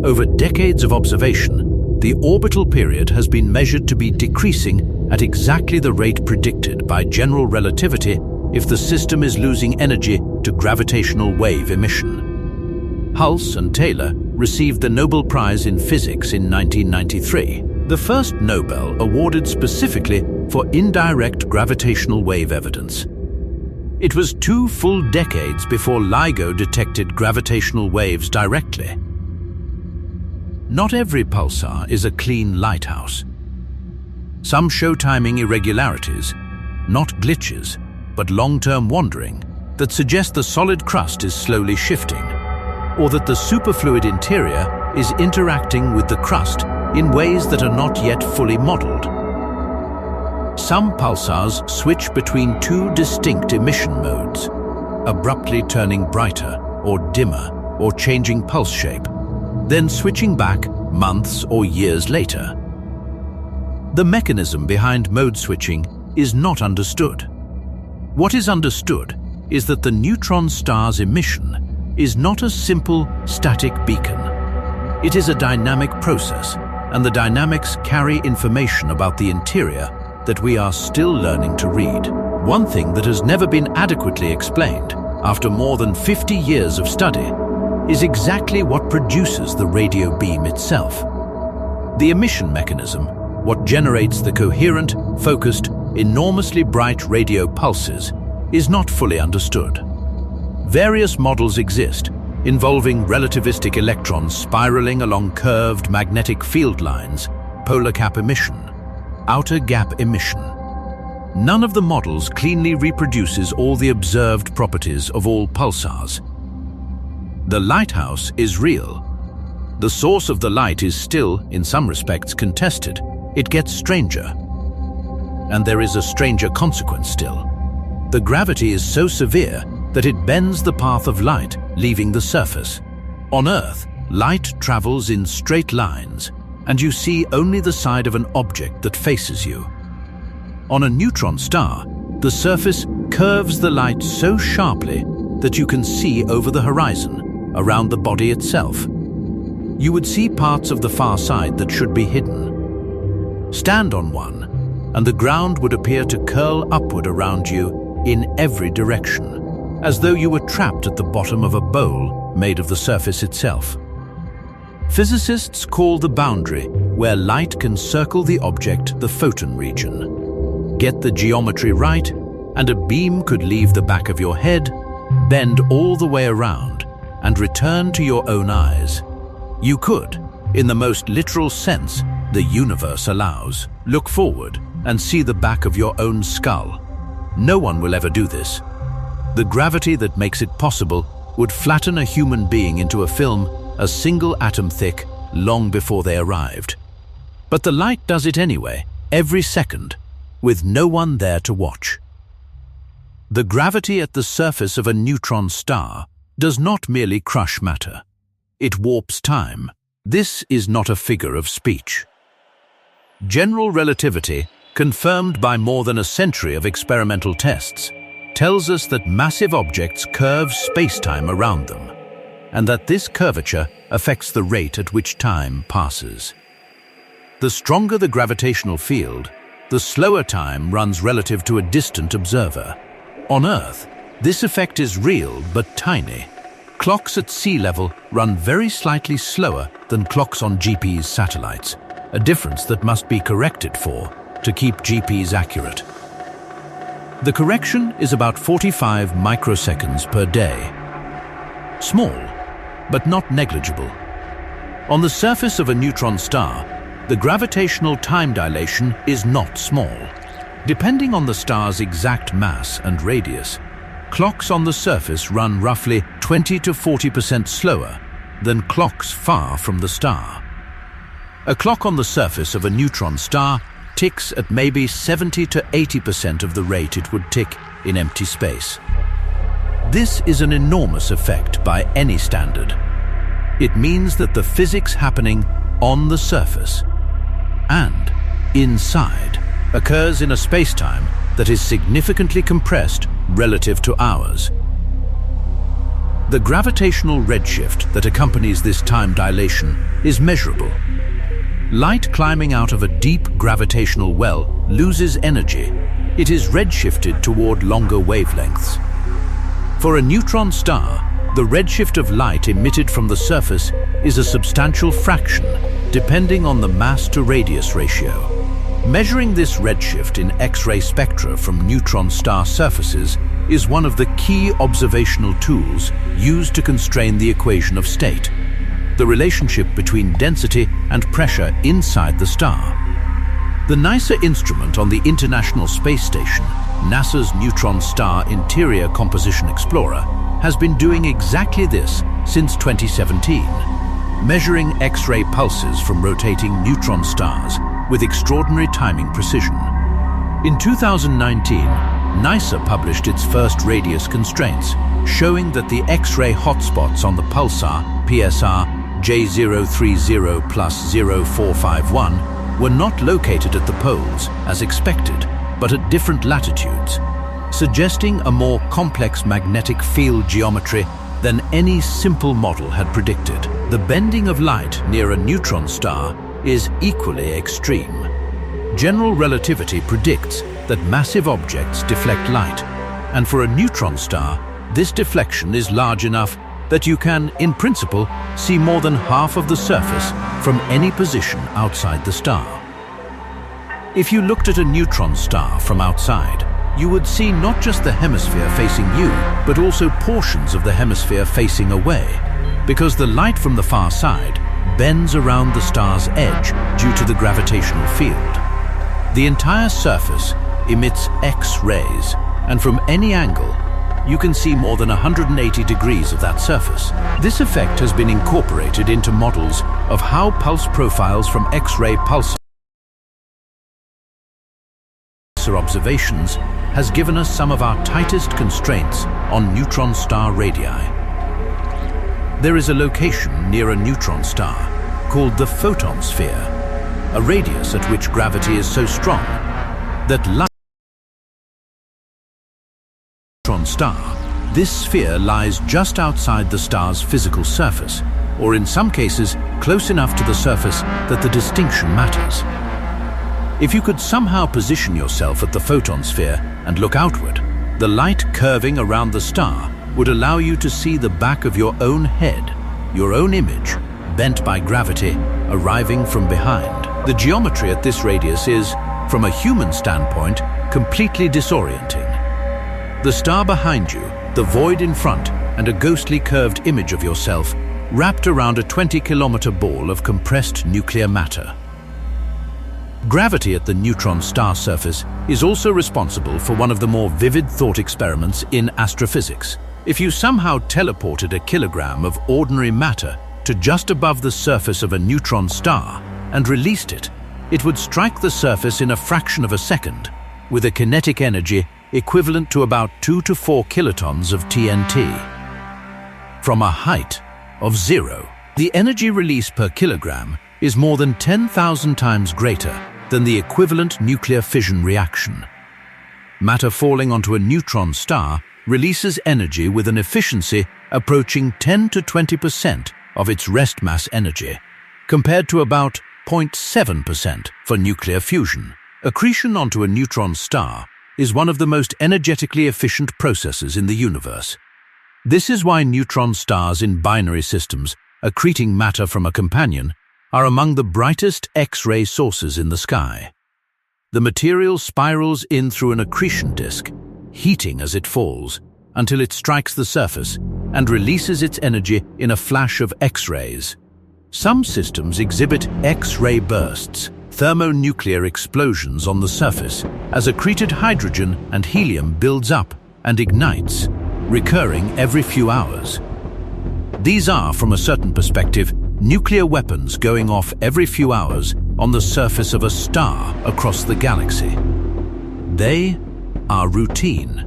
Over decades of observation, the orbital period has been measured to be decreasing at exactly the rate predicted by general relativity if the system is losing energy to gravitational wave emission. Hulse and Taylor received the Nobel Prize in Physics in 1993, the first Nobel awarded specifically for indirect gravitational wave evidence. It was 2 full decades before LIGO detected gravitational waves directly. Not every pulsar is a clean lighthouse. Some show timing irregularities, not glitches, but long-term wandering that suggest the solid crust is slowly shifting, or that the superfluid interior is interacting with the crust in ways that are not yet fully modeled. Some pulsars switch between two distinct emission modes, abruptly turning brighter or dimmer or changing pulse shape, then switching back months or years later. The mechanism behind mode switching is not understood. What is understood is that the neutron star's emission is not a simple static beacon. It is a dynamic process, and the dynamics carry information about the interior that we are still learning to read. One thing that has never been adequately explained, after more than 50 years of study, is exactly what produces the radio beam itself. The emission mechanism, what generates the coherent, focused, enormously bright radio pulses, is not fully understood. Various models exist, involving relativistic electrons spiraling along curved magnetic field lines, polar cap emission, outer gap emission. None of the models cleanly reproduces all the observed properties of all pulsars. The lighthouse is real. The source of the light is still, in some respects, contested. It gets stranger. And there is a stranger consequence still. The gravity is so severe that it bends the path of light, leaving the surface. On Earth, light travels in straight lines, and you see only the side of an object that faces you. On a neutron star, the surface curves the light so sharply that you can see over the horizon, around the body itself. You would see parts of the far side that should be hidden. Stand on one, and the ground would appear to curl upward around you in every direction, as though you were trapped at the bottom of a bowl made of the surface itself. Physicists call the boundary where light can circle the object the photon region. Get the geometry right, and a beam could leave the back of your head, bend all the way around, and return to your own eyes. You could, in the most literal sense the universe allows, look forward and see the back of your own skull. No one will ever do this. The gravity that makes it possible would flatten a human being into a film a single atom thick long before they arrived. But the light does it anyway, every second, with no one there to watch. The gravity at the surface of a neutron star does not merely crush matter. It warps time. This is not a figure of speech. General relativity, confirmed by more than a century of experimental tests, tells us that massive objects curve space-time around them, and that this curvature affects the rate at which time passes. The stronger the gravitational field, the slower time runs relative to a distant observer. On Earth, this effect is real but tiny. Clocks at sea level run very slightly slower than clocks on GPS satellites, a difference that must be corrected for to keep GPS accurate. The correction is about 45 microseconds per day. Small, but not negligible. On the surface of a neutron star, the gravitational time dilation is not small. Depending on the star's exact mass and radius, clocks on the surface run roughly 20 to 40% slower than clocks far from the star. A clock on the surface of a neutron star ticks at maybe 70 to 80% of the rate it would tick in empty space. This is an enormous effect by any standard. It means that the physics happening on the surface and inside occurs in a spacetime that is significantly compressed relative to ours. The gravitational redshift that accompanies this time dilation is measurable. Light climbing out of a deep gravitational well loses energy. It is redshifted toward longer wavelengths. For a neutron star, the redshift of light emitted from the surface is a substantial fraction, depending on the mass to radius ratio. Measuring this redshift in X-ray spectra from neutron star surfaces is one of the key observational tools used to constrain the equation of state, the relationship between density and pressure inside the star. The NICER instrument on the International Space Station, NASA's Neutron Star Interior Composition Explorer, has been doing exactly this since 2017, measuring X-ray pulses from rotating neutron stars with extraordinary timing precision. In 2019, NICER published its first radius constraints, showing that the X-ray hotspots on the pulsar PSR J030 plus 0451 were not located at the poles, as expected, but at different latitudes, suggesting a more complex magnetic field geometry than any simple model had predicted. The bending of light near a neutron star is equally extreme. General relativity predicts that massive objects deflect light, and for a neutron star, this deflection is large enough that you can, in principle, see more than half of the surface from any position outside the star. If you looked at a neutron star from outside, you would see not just the hemisphere facing you, but also portions of the hemisphere facing away, because the light from the far side bends around the star's edge due to the gravitational field. The entire surface emits X-rays, and from any angle, you can see more than 180 degrees of that surface. This effect has been incorporated into models of how pulse profiles from X-ray pulsar observations has given us some of our tightest constraints on neutron star radii. There is a location near a neutron star called the photon sphere, a radius at which gravity is so strong that neutron star, this sphere lies just outside the star's physical surface, or in some cases close enough to the surface that the distinction matters. If you could somehow position yourself at the photon sphere and look outward, the light curving around the star would allow you to see the back of your own head, your own image, bent by gravity, arriving from behind. The geometry at this radius is, from a human standpoint, completely disorienting. The star behind you, the void in front, and a ghostly curved image of yourself wrapped around a 20-kilometer ball of compressed nuclear matter. Gravity at the neutron star surface is also responsible for one of the more vivid thought experiments in astrophysics. If you somehow teleported a kilogram of ordinary matter to just above the surface of a neutron star and released it, it would strike the surface in a fraction of a second, with a kinetic energy equivalent to about 2 to 4 kilotons of TNT. From a height of 0, the energy release per kilogram is more than 10,000 times greater than the equivalent nuclear fission reaction. Matter falling onto a neutron star releases energy with an efficiency approaching 10 to 20% of its rest mass energy, compared to about 0.7% for nuclear fusion. Accretion onto a neutron star is one of the most energetically efficient processes in the universe. This is why neutron stars in binary systems, accreting matter from a companion, are among the brightest X-ray sources in the sky. The material spirals in through an accretion disk, heating as it falls, until it strikes the surface and releases its energy in a flash of X-rays. Some systems exhibit X-ray bursts, thermonuclear explosions on the surface, as accreted hydrogen and helium builds up and ignites, recurring every few hours. These are, from a certain perspective, nuclear weapons going off every few hours on the surface of a star across the galaxy. They are routine.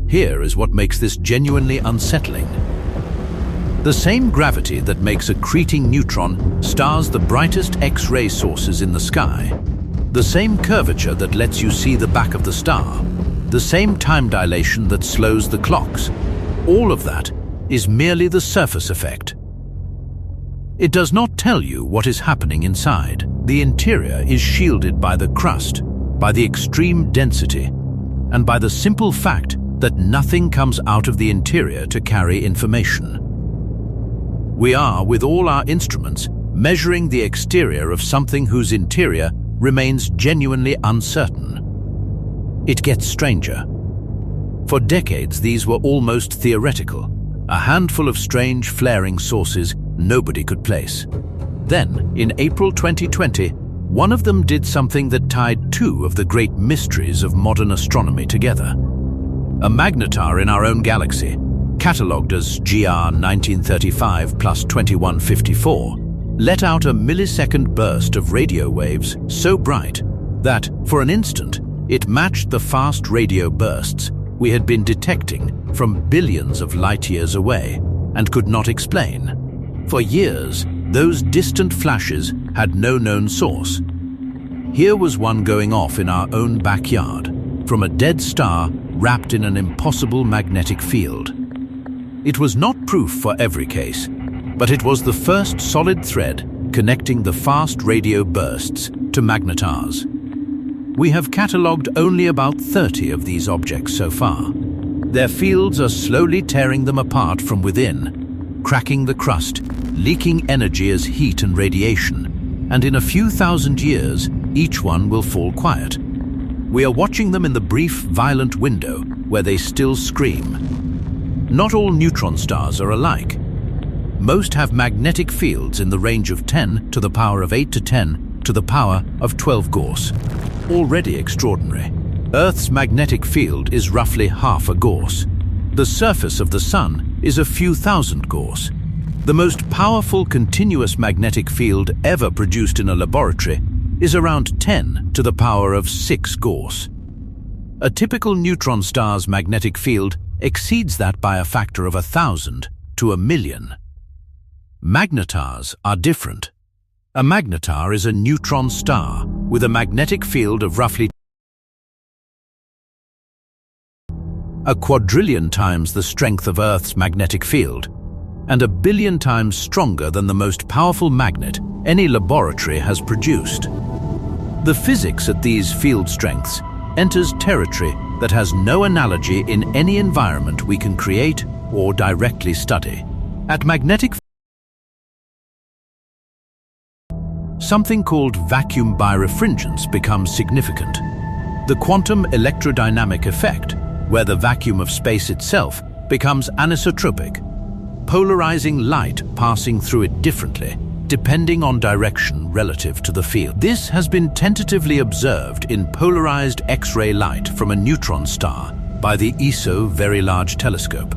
Here is what makes this genuinely unsettling. The same gravity that makes a accreting neutron stars the brightest X-ray sources in the sky, the same curvature that lets you see the back of the star, the same time dilation that slows the clocks, all of that is merely the surface effect. It does not tell you what is happening inside. The interior is shielded by the crust, by the extreme density, and by the simple fact that nothing comes out of the interior to carry information. We are, with all our instruments, measuring the exterior of something whose interior remains genuinely uncertain. It gets stranger. For decades, these were almost theoretical, a handful of strange flaring sources nobody could place. Then, in April 2020, one of them did something that tied two of the great mysteries of modern astronomy together. A magnetar in our own galaxy, catalogued as GR 1935 plus 2154, let out a millisecond burst of radio waves so bright that, for an instant, it matched the fast radio bursts we had been detecting from billions of light-years away and could not explain. For years, those distant flashes had no known source. Here was one going off in our own backyard, from a dead star wrapped in an impossible magnetic field. It was not proof for every case, but it was the first solid thread connecting the fast radio bursts to magnetars. We have catalogued only about 30 of these objects so far. Their fields are slowly tearing them apart from within, cracking the crust, leaking energy as heat and radiation, and in a few thousand years, each one will fall quiet. We are watching them in the brief, violent window where they still scream. Not all neutron stars are alike. Most have magnetic fields in the range of 10 to the power of 8 to 10 to the power of 12 Gauss. Already extraordinary. Earth's magnetic field is roughly half a Gauss. The surface of the Sun is a few thousand Gauss. The most powerful continuous magnetic field ever produced in a laboratory is around 10 to the power of 6 Gauss. A typical neutron star's magnetic field exceeds that by a factor of 1,000 to 1,000,000. Magnetars are different. A magnetar is a neutron star with a magnetic field of roughly a quadrillion times the strength of Earth's magnetic field, and 1 billion times stronger than the most powerful magnet any laboratory has produced. The physics at these field strengths enters territory that has no analogy in any environment we can create or directly study. At magnetic something called vacuum birefringence becomes significant. The quantum electrodynamic effect, where the vacuum of space itself becomes anisotropic, polarizing light passing through it differently, depending on direction relative to the field. This has been tentatively observed in polarized X-ray light from a neutron star by the ESO Very Large Telescope.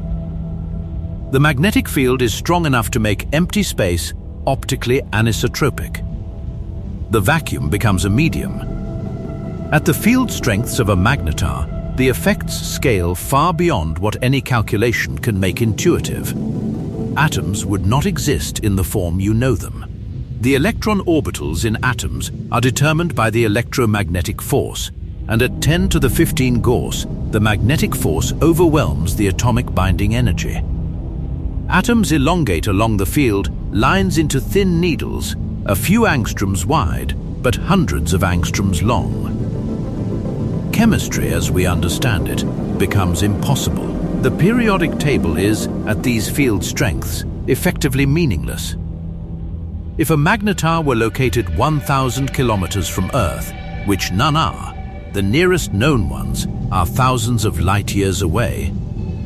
The magnetic field is strong enough to make empty space optically anisotropic. The vacuum becomes a medium. At the field strengths of a magnetar, the effects scale far beyond what any calculation can make intuitive. Atoms would not exist in the form you know them. The electron orbitals in atoms are determined by the electromagnetic force, and at 10 to the 15 Gauss, the magnetic force overwhelms the atomic binding energy. Atoms elongate along the field lines into thin needles, a few angstroms wide, but hundreds of angstroms long. Chemistry, as we understand it, becomes impossible. The periodic table is, at these field strengths, effectively meaningless. If a magnetar were located 1,000 kilometers from Earth, which none are, the nearest known ones are thousands of light years away,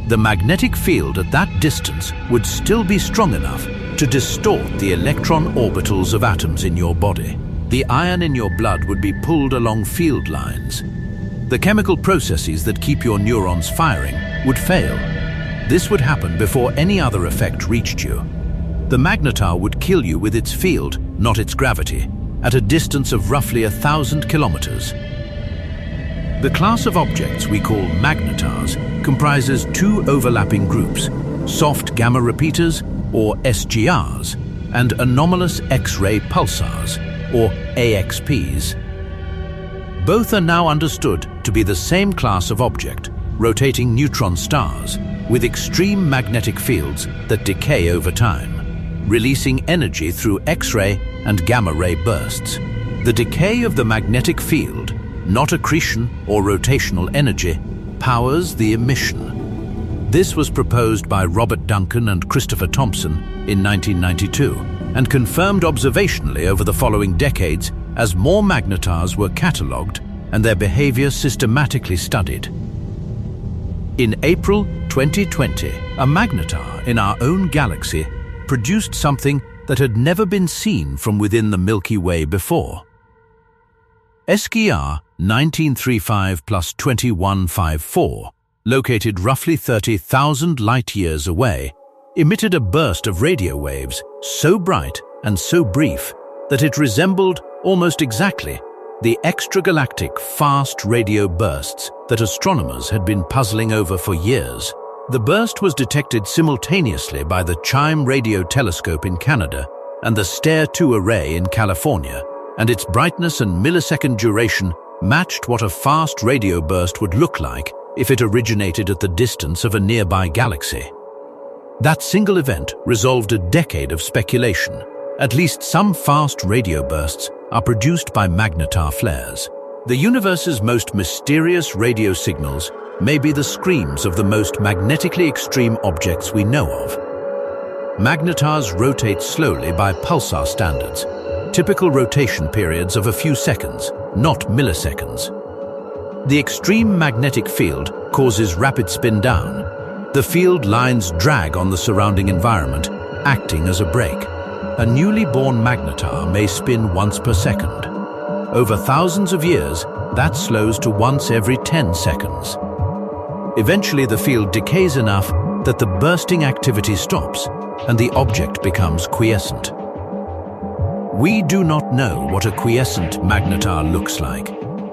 the magnetic field at that distance would still be strong enough to distort the electron orbitals of atoms in your body. The iron in your blood would be pulled along field lines. The chemical processes that keep your neurons firing would fail. This would happen before any other effect reached you. The magnetar would kill you with its field, not its gravity, at a distance of roughly 1,000 kilometers. The class of objects we call magnetars comprises two overlapping groups, soft gamma repeaters, or SGRs, and anomalous X-ray pulsars, or AXPs. Both are now understood to be the same class of object, rotating neutron stars, with extreme magnetic fields that decay over time, releasing energy through X-ray and gamma-ray bursts. The decay of the magnetic field, not accretion or rotational energy, powers the emission. This was proposed by Robert Duncan and Christopher Thompson in 1992 and confirmed observationally over the following decades as more magnetars were catalogued and their behavior systematically studied. In April 2020, a magnetar in our own galaxy produced something that had never been seen from within the Milky Way before. SGR 1935 plus 2154, located roughly 30,000 light-years away, emitted a burst of radio waves so bright and so brief that it resembled almost exactly the extragalactic fast radio bursts that astronomers had been puzzling over for years. The burst was detected simultaneously by the CHIME radio telescope in Canada and the STARE-2 array in California, and its brightness and millisecond duration matched what a fast radio burst would look like if it originated at the distance of a nearby galaxy. That single event resolved a decade of speculation. At least some fast radio bursts are produced by magnetar flares. The universe's most mysterious radio signals may be the screams of the most magnetically extreme objects we know of. Magnetars rotate slowly by pulsar standards, typical rotation periods of a few seconds, not milliseconds. The extreme magnetic field causes rapid spin down. The field lines drag on the surrounding environment, acting as a brake. A newly born magnetar may spin once per second. Over thousands of years, that slows to once every 10 seconds. Eventually, the field decays enough that the bursting activity stops and the object becomes quiescent. We do not know what a quiescent magnetar looks like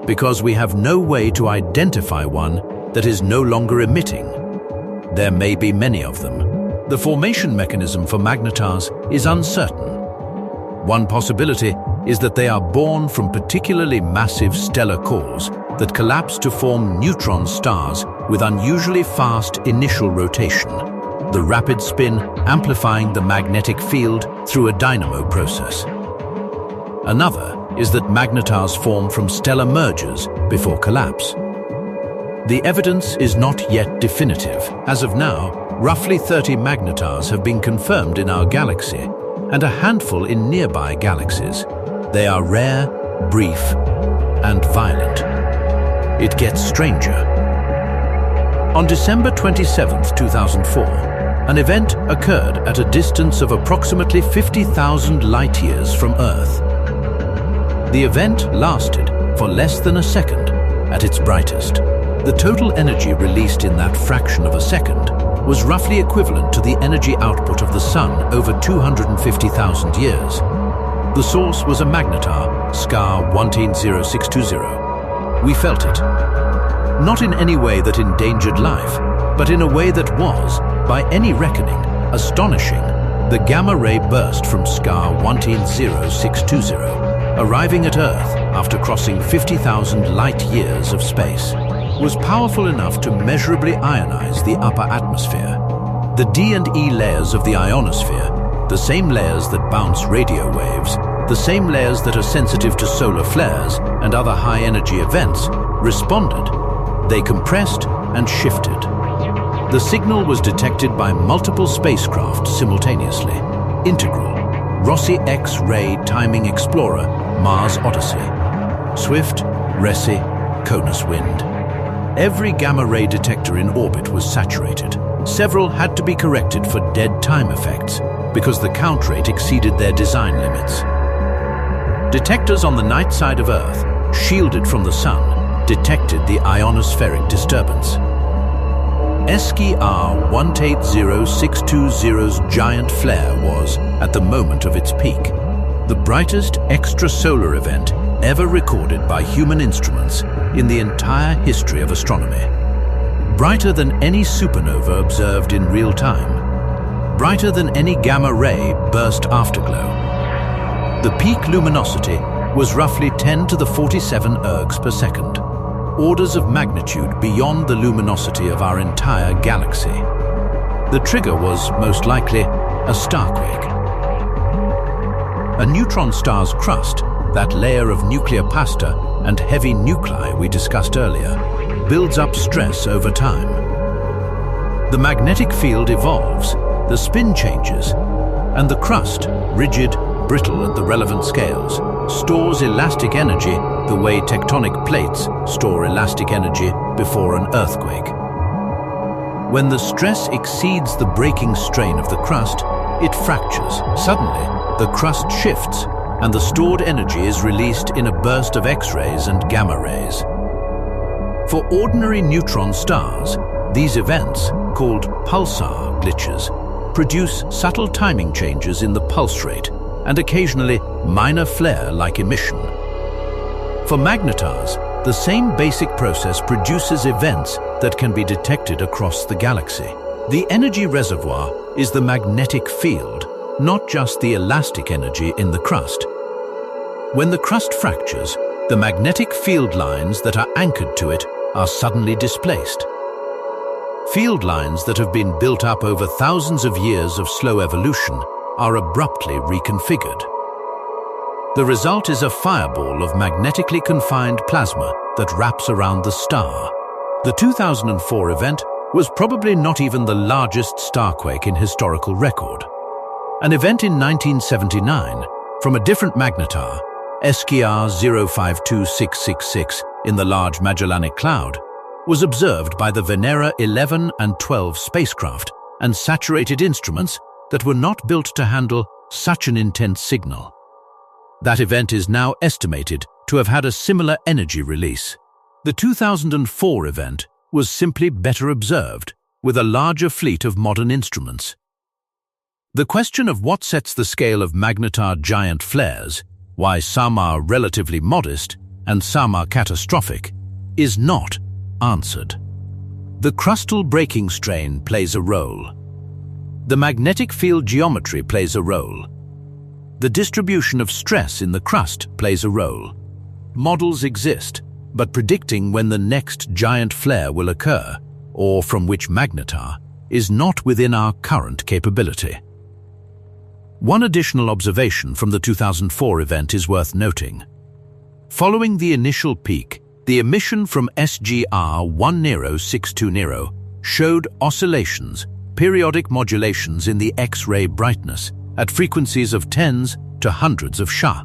because we have no way to identify one that is no longer emitting. There may be many of them. The formation mechanism for magnetars is uncertain. One possibility is that they are born from particularly massive stellar cores that collapse to form neutron stars with unusually fast initial rotation, the rapid spin amplifying the magnetic field through a dynamo process. Another is that magnetars form from stellar mergers before collapse. The evidence is not yet definitive. As of now, roughly 30 magnetars have been confirmed in our galaxy and a handful in nearby galaxies. They are rare, brief, and violent. It gets stranger. On December 27, 2004, an event occurred at a distance of approximately 50,000 light-years from Earth. The event lasted for less than a second at its brightest. The total energy released in that fraction of a second was roughly equivalent to the energy output of the Sun over 250,000 years. The source was a magnetar, SCAR 110620. We felt it. Not in any way that endangered life, but in a way that was, by any reckoning, astonishing The gamma-ray burst from star 110620, arriving at Earth after crossing 50,000 light-years of space, was powerful enough to measurably ionize the upper atmosphere. The D and E layers of the ionosphere, the same layers that bounce radio waves, the same layers that are sensitive to solar flares and other high-energy events, responded. They compressed and shifted. The signal was detected by multiple spacecraft simultaneously. Integral, Rossi X-ray Timing Explorer, Mars Odyssey, Swift, Resi, Conus Wind. Every gamma-ray detector in orbit was saturated. Several had to be corrected for dead time effects because the count rate exceeded their design limits. Detectors on the night side of Earth, shielded from the sun, detected the ionospheric disturbance. SKR 180620's giant flare was, at the moment of its peak, the brightest extrasolar event ever recorded by human instruments in the entire history of astronomy. Brighter than any supernova observed in real time. Brighter than any gamma-ray burst afterglow. The peak luminosity was roughly 10 to the 47 ergs per second. Orders of magnitude beyond the luminosity of our entire galaxy. The trigger was, most likely, a starquake. A neutron star's crust, that layer of nuclear pasta and heavy nuclei we discussed earlier, builds up stress over time. The magnetic field evolves, the spin changes, and the crust, rigid, brittle at the relevant scales, stores elastic energy the way tectonic plates store elastic energy before an earthquake. When the stress exceeds the breaking strain of the crust, it fractures. Suddenly, the crust shifts, and the stored energy is released in a burst of X-rays and gamma rays. For ordinary neutron stars, these events, called pulsar glitches, produce subtle timing changes in the pulse rate and occasionally minor flare-like emission. For magnetars, the same basic process produces events that can be detected across the galaxy. The energy reservoir is the magnetic field, not just the elastic energy in the crust. When the crust fractures, the magnetic field lines that are anchored to it are suddenly displaced. Field lines that have been built up over thousands of years of slow evolution are abruptly reconfigured. The result is a fireball of magnetically confined plasma that wraps around the star. The 2004 event was probably not even the largest starquake in historical record. An event in 1979 from a different magnetar, SKR 052666 in the Large Magellanic Cloud, was observed by the Venera 11 and 12 spacecraft and saturated instruments that were not built to handle such an intense signal. That event is now estimated to have had a similar energy release. The 2004 event was simply better observed, with a larger fleet of modern instruments. The question of what sets the scale of magnetar giant flares, why some are relatively modest and some are catastrophic, is not answered. The crustal breaking strain plays a role. The magnetic field geometry plays a role. The distribution of stress in the crust plays a role. Models exist, but predicting when the next giant flare will occur, or from which magnetar, is not within our current capability. One additional observation from the 2004 event is worth noting. Following the initial peak, the emission from SGR 10620 showed oscillations, periodic modulations in the X-ray brightness, at frequencies of tens to hundreds of Sha.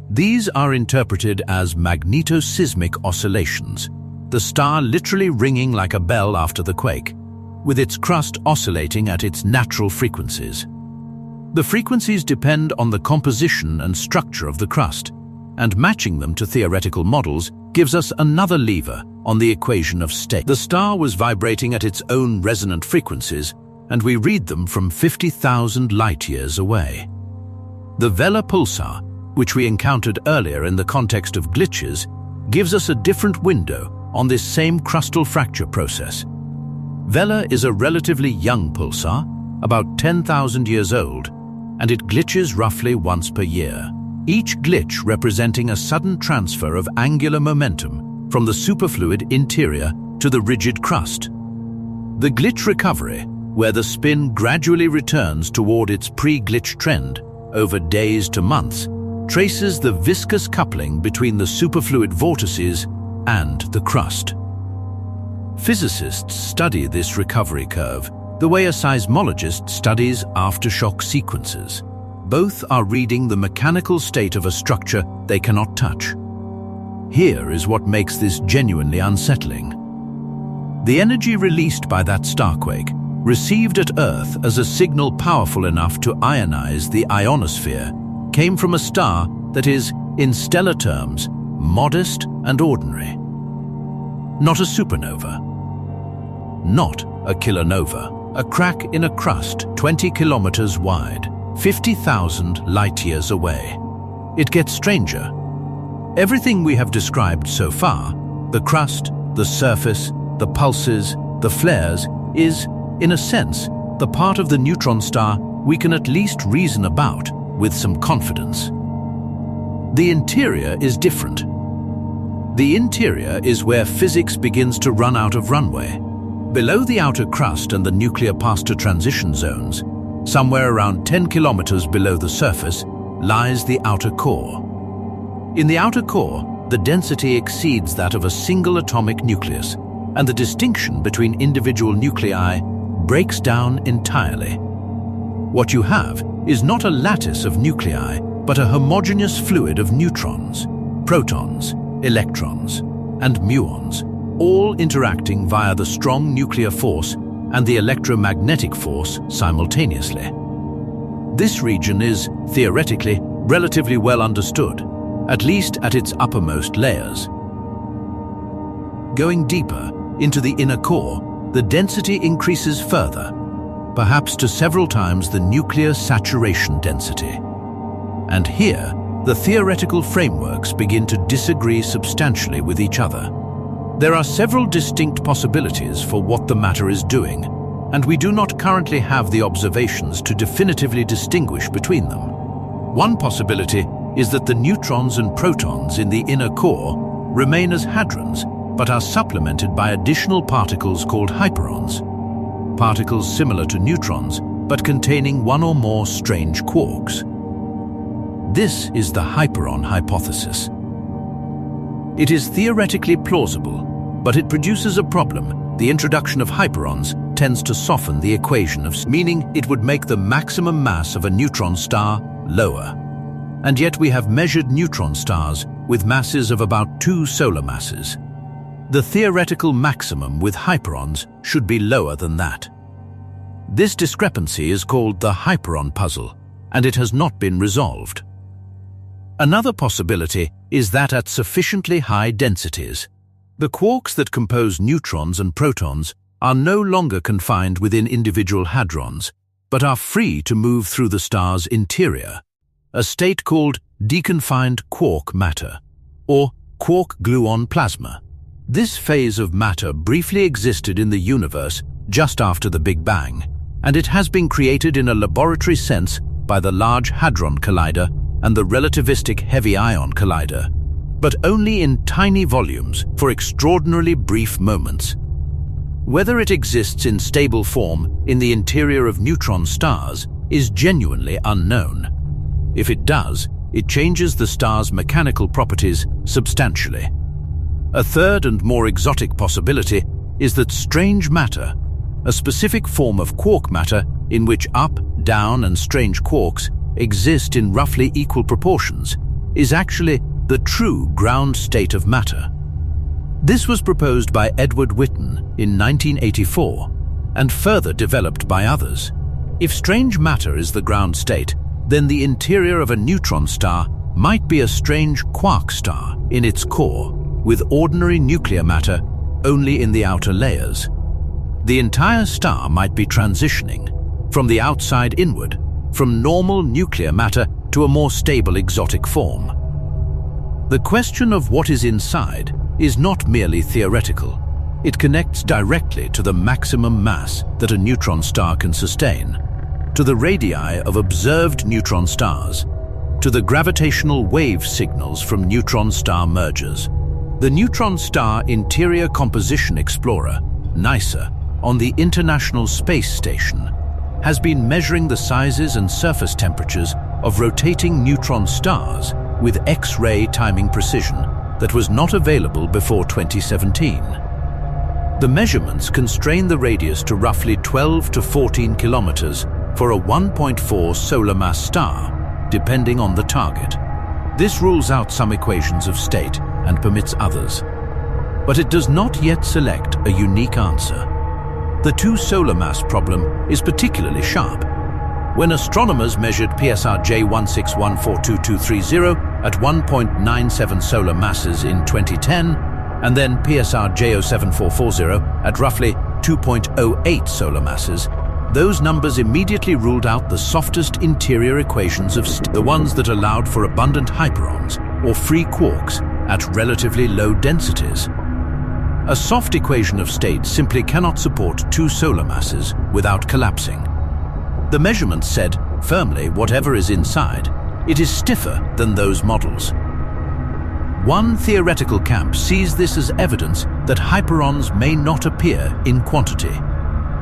These are interpreted as magnetoseismic oscillations, the star literally ringing like a bell after the quake, with its crust oscillating at its natural frequencies. The frequencies depend on the composition and structure of the crust, and matching them to theoretical models gives us another lever on the equation of state. The star was vibrating at its own resonant frequencies, and we read them from 50,000 light-years away. The Vela pulsar, which we encountered earlier in the context of glitches, gives us a different window on this same crustal fracture process. Vela is a relatively young pulsar, about 10,000 years old, and it glitches roughly once per year, each glitch representing a sudden transfer of angular momentum from the superfluid interior to the rigid crust. The glitch recovery, where the spin gradually returns toward its pre-glitch trend over days to months, traces the viscous coupling between the superfluid vortices and the crust. Physicists study this recovery curve the way a seismologist studies aftershock sequences. Both are reading the mechanical state of a structure they cannot touch. Here is what makes this genuinely unsettling. The energy released by that starquake, received at Earth as a signal powerful enough to ionize the ionosphere, came from a star that is, in stellar terms, modest and ordinary. Not a supernova. Not a kilonova. A crack in a crust 20 kilometers wide, 50,000 light-years away. It gets stranger. Everything we have described so far, the crust, the surface, the pulses, the flares, is, in a sense, the part of the neutron star we can at least reason about with some confidence. The interior is different. The interior is where physics begins to run out of runway. Below the outer crust and the nuclear past transition zones, somewhere around 10 kilometers below the surface, lies the outer core. In the outer core, the density exceeds that of a single atomic nucleus, and the distinction between individual nuclei breaks down entirely. What you have is not a lattice of nuclei, but a homogeneous fluid of neutrons, protons, electrons, and muons, all interacting via the strong nuclear force and the electromagnetic force simultaneously. This region is, theoretically, relatively well understood, at least at its uppermost layers. Going deeper into the inner core, the density increases further, perhaps to several times the nuclear saturation density. And here, the theoretical frameworks begin to disagree substantially with each other. There are several distinct possibilities for what the matter is doing, and we do not currently have the observations to definitively distinguish between them. One possibility is that the neutrons and protons in the inner core remain as hadrons, but are supplemented by additional particles called hyperons. Particles similar to neutrons, but containing one or more strange quarks. This is the hyperon hypothesis. It is theoretically plausible, but it produces a problem. The introduction of hyperons tends to soften the equation of, meaning it would make the maximum mass of a neutron star lower. And yet we have measured neutron stars with masses of about 2 solar masses. The theoretical maximum with hyperons should be lower than that. This discrepancy is called the hyperon puzzle, and it has not been resolved. Another possibility is that at sufficiently high densities, the quarks that compose neutrons and protons are no longer confined within individual hadrons, but are free to move through the star's interior, a state called deconfined quark matter, or quark-gluon plasma. This phase of matter briefly existed in the universe just after the Big Bang, and it has been created in a laboratory sense by the Large Hadron Collider and the relativistic Heavy Ion Collider, but only in tiny volumes for extraordinarily brief moments. Whether it exists in stable form in the interior of neutron stars is genuinely unknown. If it does, it changes the star's mechanical properties substantially. A third and more exotic possibility is that strange matter, a specific form of quark matter in which up, down, and strange quarks exist in roughly equal proportions, is actually the true ground state of matter. This was proposed by Edward Witten in 1984 and further developed by others. If strange matter is the ground state, then the interior of a neutron star might be a strange quark star in its core, with ordinary nuclear matter only in the outer layers. The entire star might be transitioning from the outside inward, from normal nuclear matter to a more stable exotic form. The question of what is inside is not merely theoretical. It connects directly to the maximum mass that a neutron star can sustain. to the radii of observed neutron stars, to the gravitational wave signals from neutron star mergers. The Neutron Star Interior Composition Explorer, NISA, on the International Space Station, has been measuring the sizes and surface temperatures of rotating neutron stars with X-ray timing precision that was not available before 2017. The measurements constrain the radius to roughly 12 to 14 kilometers for a 1.4 solar mass star, depending on the target. This rules out some equations of state and permits others. But it does not yet select a unique answer. The two solar mass problem is particularly sharp. When astronomers measured PSR J16142230 at 1.97 solar masses in 2010, and then PSR J07440 at roughly 2.08 solar masses, those numbers immediately ruled out the softest interior equations of the ones that allowed for abundant hyperons or free quarks at relatively low densities. A soft equation of state simply cannot support two solar masses without collapsing. The measurements said, firmly, whatever is inside, it is stiffer than those models. One theoretical camp sees this as evidence that hyperons may not appear in quantity,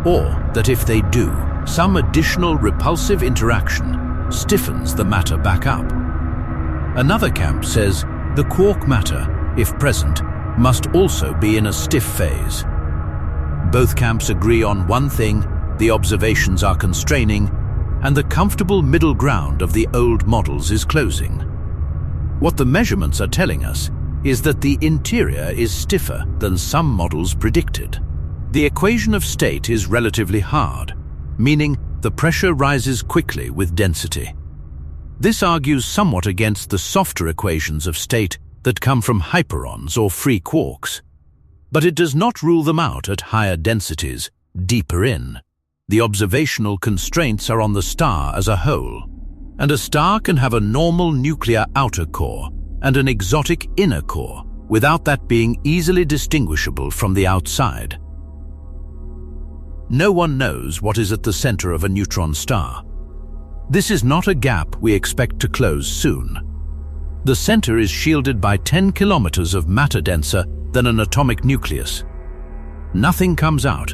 or that if they do, some additional repulsive interaction stiffens the matter back up. Another camp says the quark matter, if present, must also be in a stiff phase. Both camps agree on one thing: the observations are constraining, and the comfortable middle ground of the old models is closing. What the measurements are telling us is that the interior is stiffer than some models predicted. The equation of state is relatively hard, meaning the pressure rises quickly with density. This argues somewhat against the softer equations of state that come from hyperons or free quarks. But it does not rule them out at higher densities, deeper in. The observational constraints are on the star as a whole, and a star can have a normal nuclear outer core and an exotic inner core without that being easily distinguishable from the outside. No one knows what is at the center of a neutron star. This is not a gap we expect to close soon. The center is shielded by 10 kilometers of matter denser than an atomic nucleus. Nothing comes out.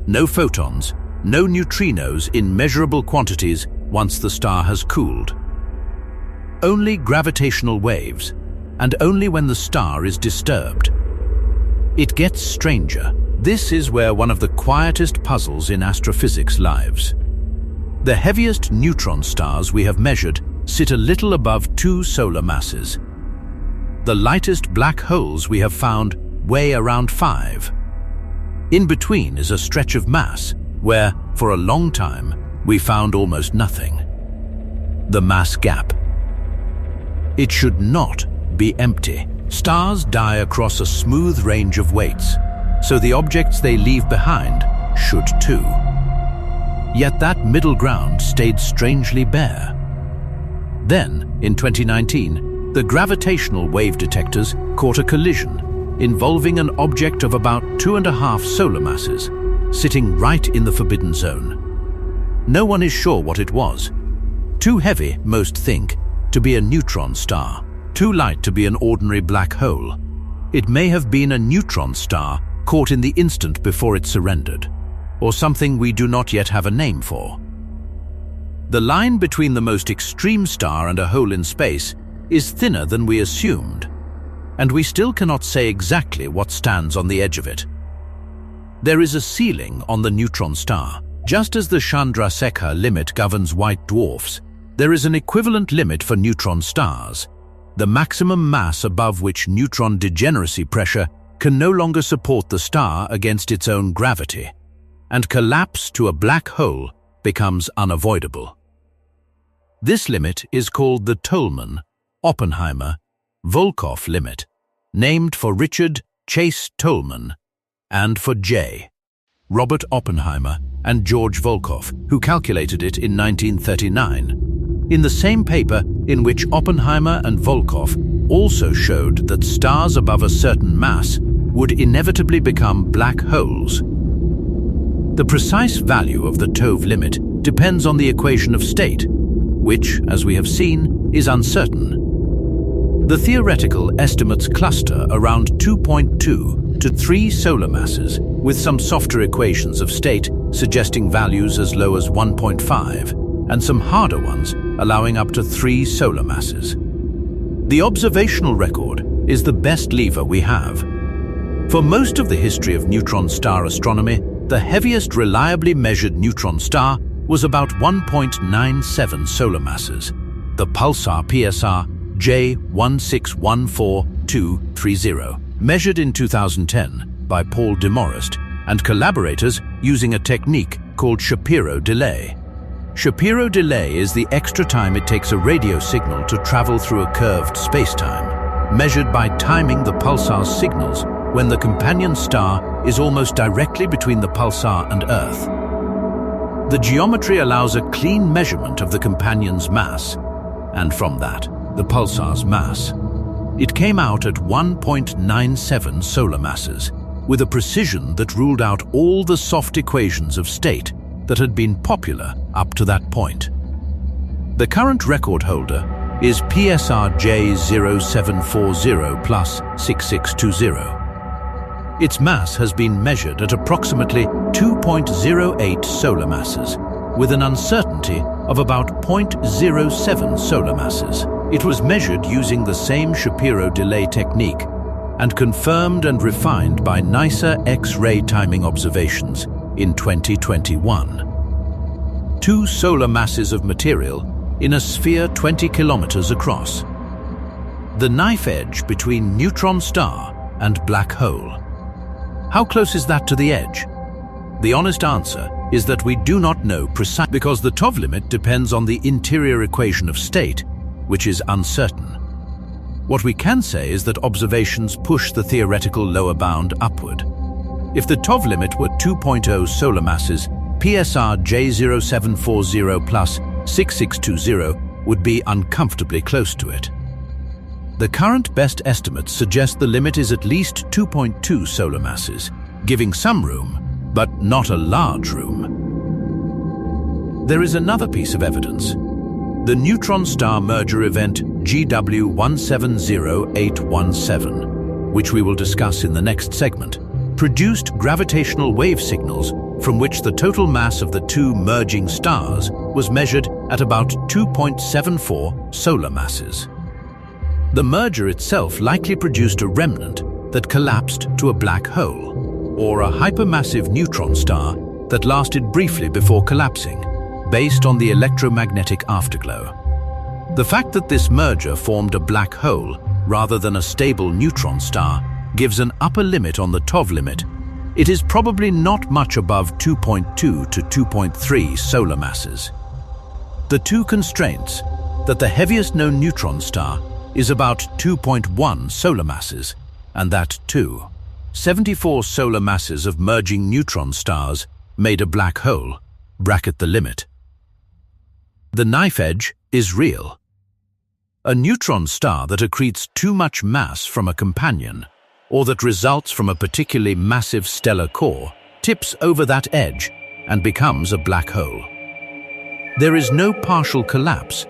No photons, no neutrinos in measurable quantities once the star has cooled. Only gravitational waves, and only when the star is disturbed. It gets stranger. This is where one of the quietest puzzles in astrophysics lies. The heaviest neutron stars we have measured sit a little above 2 solar masses. The lightest black holes we have found weigh around 5. In between is a stretch of mass where, for a long time, we found almost nothing. The mass gap. It should not be empty. Stars die across a smooth range of weights, so the objects they leave behind should too. Yet that middle ground stayed strangely bare. Then, in 2019, the gravitational wave detectors caught a collision involving an object of about 2.5 solar masses, sitting right in the forbidden zone. No one is sure what it was. Too heavy, most think, to be a neutron star. Too light to be an ordinary black hole. It may have been a neutron star caught in the instant before it surrendered, or something we do not yet have a name for. The line between the most extreme star and a hole in space is thinner than we assumed, and we still cannot say exactly what stands on the edge of it. There is a ceiling on the neutron star. Just as the Chandrasekhar limit governs white dwarfs, there is an equivalent limit for neutron stars, the maximum mass above which neutron degeneracy pressure can no longer support the star against its own gravity, and collapse to a black hole becomes unavoidable. This limit is called the Tolman, Oppenheimer, Volkoff limit, named for Richard Chase Tolman and for J. Robert Oppenheimer and George Volkoff, who calculated it in 1939, in the same paper in which Oppenheimer and Volkoff also showed that stars above a certain mass would inevitably become black holes. The precise value of the Tove limit depends on the equation of state, which, as we have seen, is uncertain. The theoretical estimates cluster around 2.2 to 3 solar masses, with some softer equations of state suggesting values as low as 1.5, and some harder ones allowing up to 3 solar masses. The observational record is the best lever we have. For most of the history of neutron star astronomy, the heaviest reliably measured neutron star was about 1.97 solar masses, the pulsar PSR J1614230, measured in 2010 by Paul Demorest and collaborators using a technique called Shapiro delay. Shapiro delay is the extra time it takes a radio signal to travel through a curved spacetime, measured by timing the pulsar's signals when the companion star is almost directly between the pulsar and Earth. The geometry allows a clean measurement of the companion's mass, and from that, the pulsar's mass. It came out at 1.97 solar masses, with a precision that ruled out all the soft equations of state that had been popular up to that point. The current record holder is PSR J0740 plus 6620. Its mass has been measured at approximately 2.08 solar masses, with an uncertainty of about 0.07 solar masses. It was measured using the same Shapiro delay technique and confirmed and refined by NICER X-ray timing observations in 2021. 2 solar masses of material in a sphere 20 kilometers across. The knife edge between neutron star and black hole. How close is that to the edge? The honest answer is that we do not know precisely, because the TOV limit depends on the interior equation of state, which is uncertain. What we can say is that observations push the theoretical lower bound upward. If the TOV limit were 2.0 solar masses, PSR J0740 plus 6620 would be uncomfortably close to it. The current best estimates suggest the limit is at least 2.2 solar masses, giving some room, but not a large room. There is another piece of evidence. The neutron star merger event GW170817, which we will discuss in the next segment, produced gravitational wave signals from which the total mass of the 2 merging stars was measured at about 2.74 solar masses. The merger itself likely produced a remnant that collapsed to a black hole, or a hypermassive neutron star that lasted briefly before collapsing, based on the electromagnetic afterglow. The fact that this merger formed a black hole rather than a stable neutron star gives an upper limit on the TOV limit. It is probably not much above 2.2 to 2.3 solar masses. The 2 constraints, that the heaviest known neutron star is about 2.1 solar masses, and that 74 solar masses of merging neutron stars made a black hole, bracket the limit. The knife edge is real. A neutron star that accretes too much mass from a companion, or that results from a particularly massive stellar core, tips over that edge and becomes a black hole. There is no partial collapse,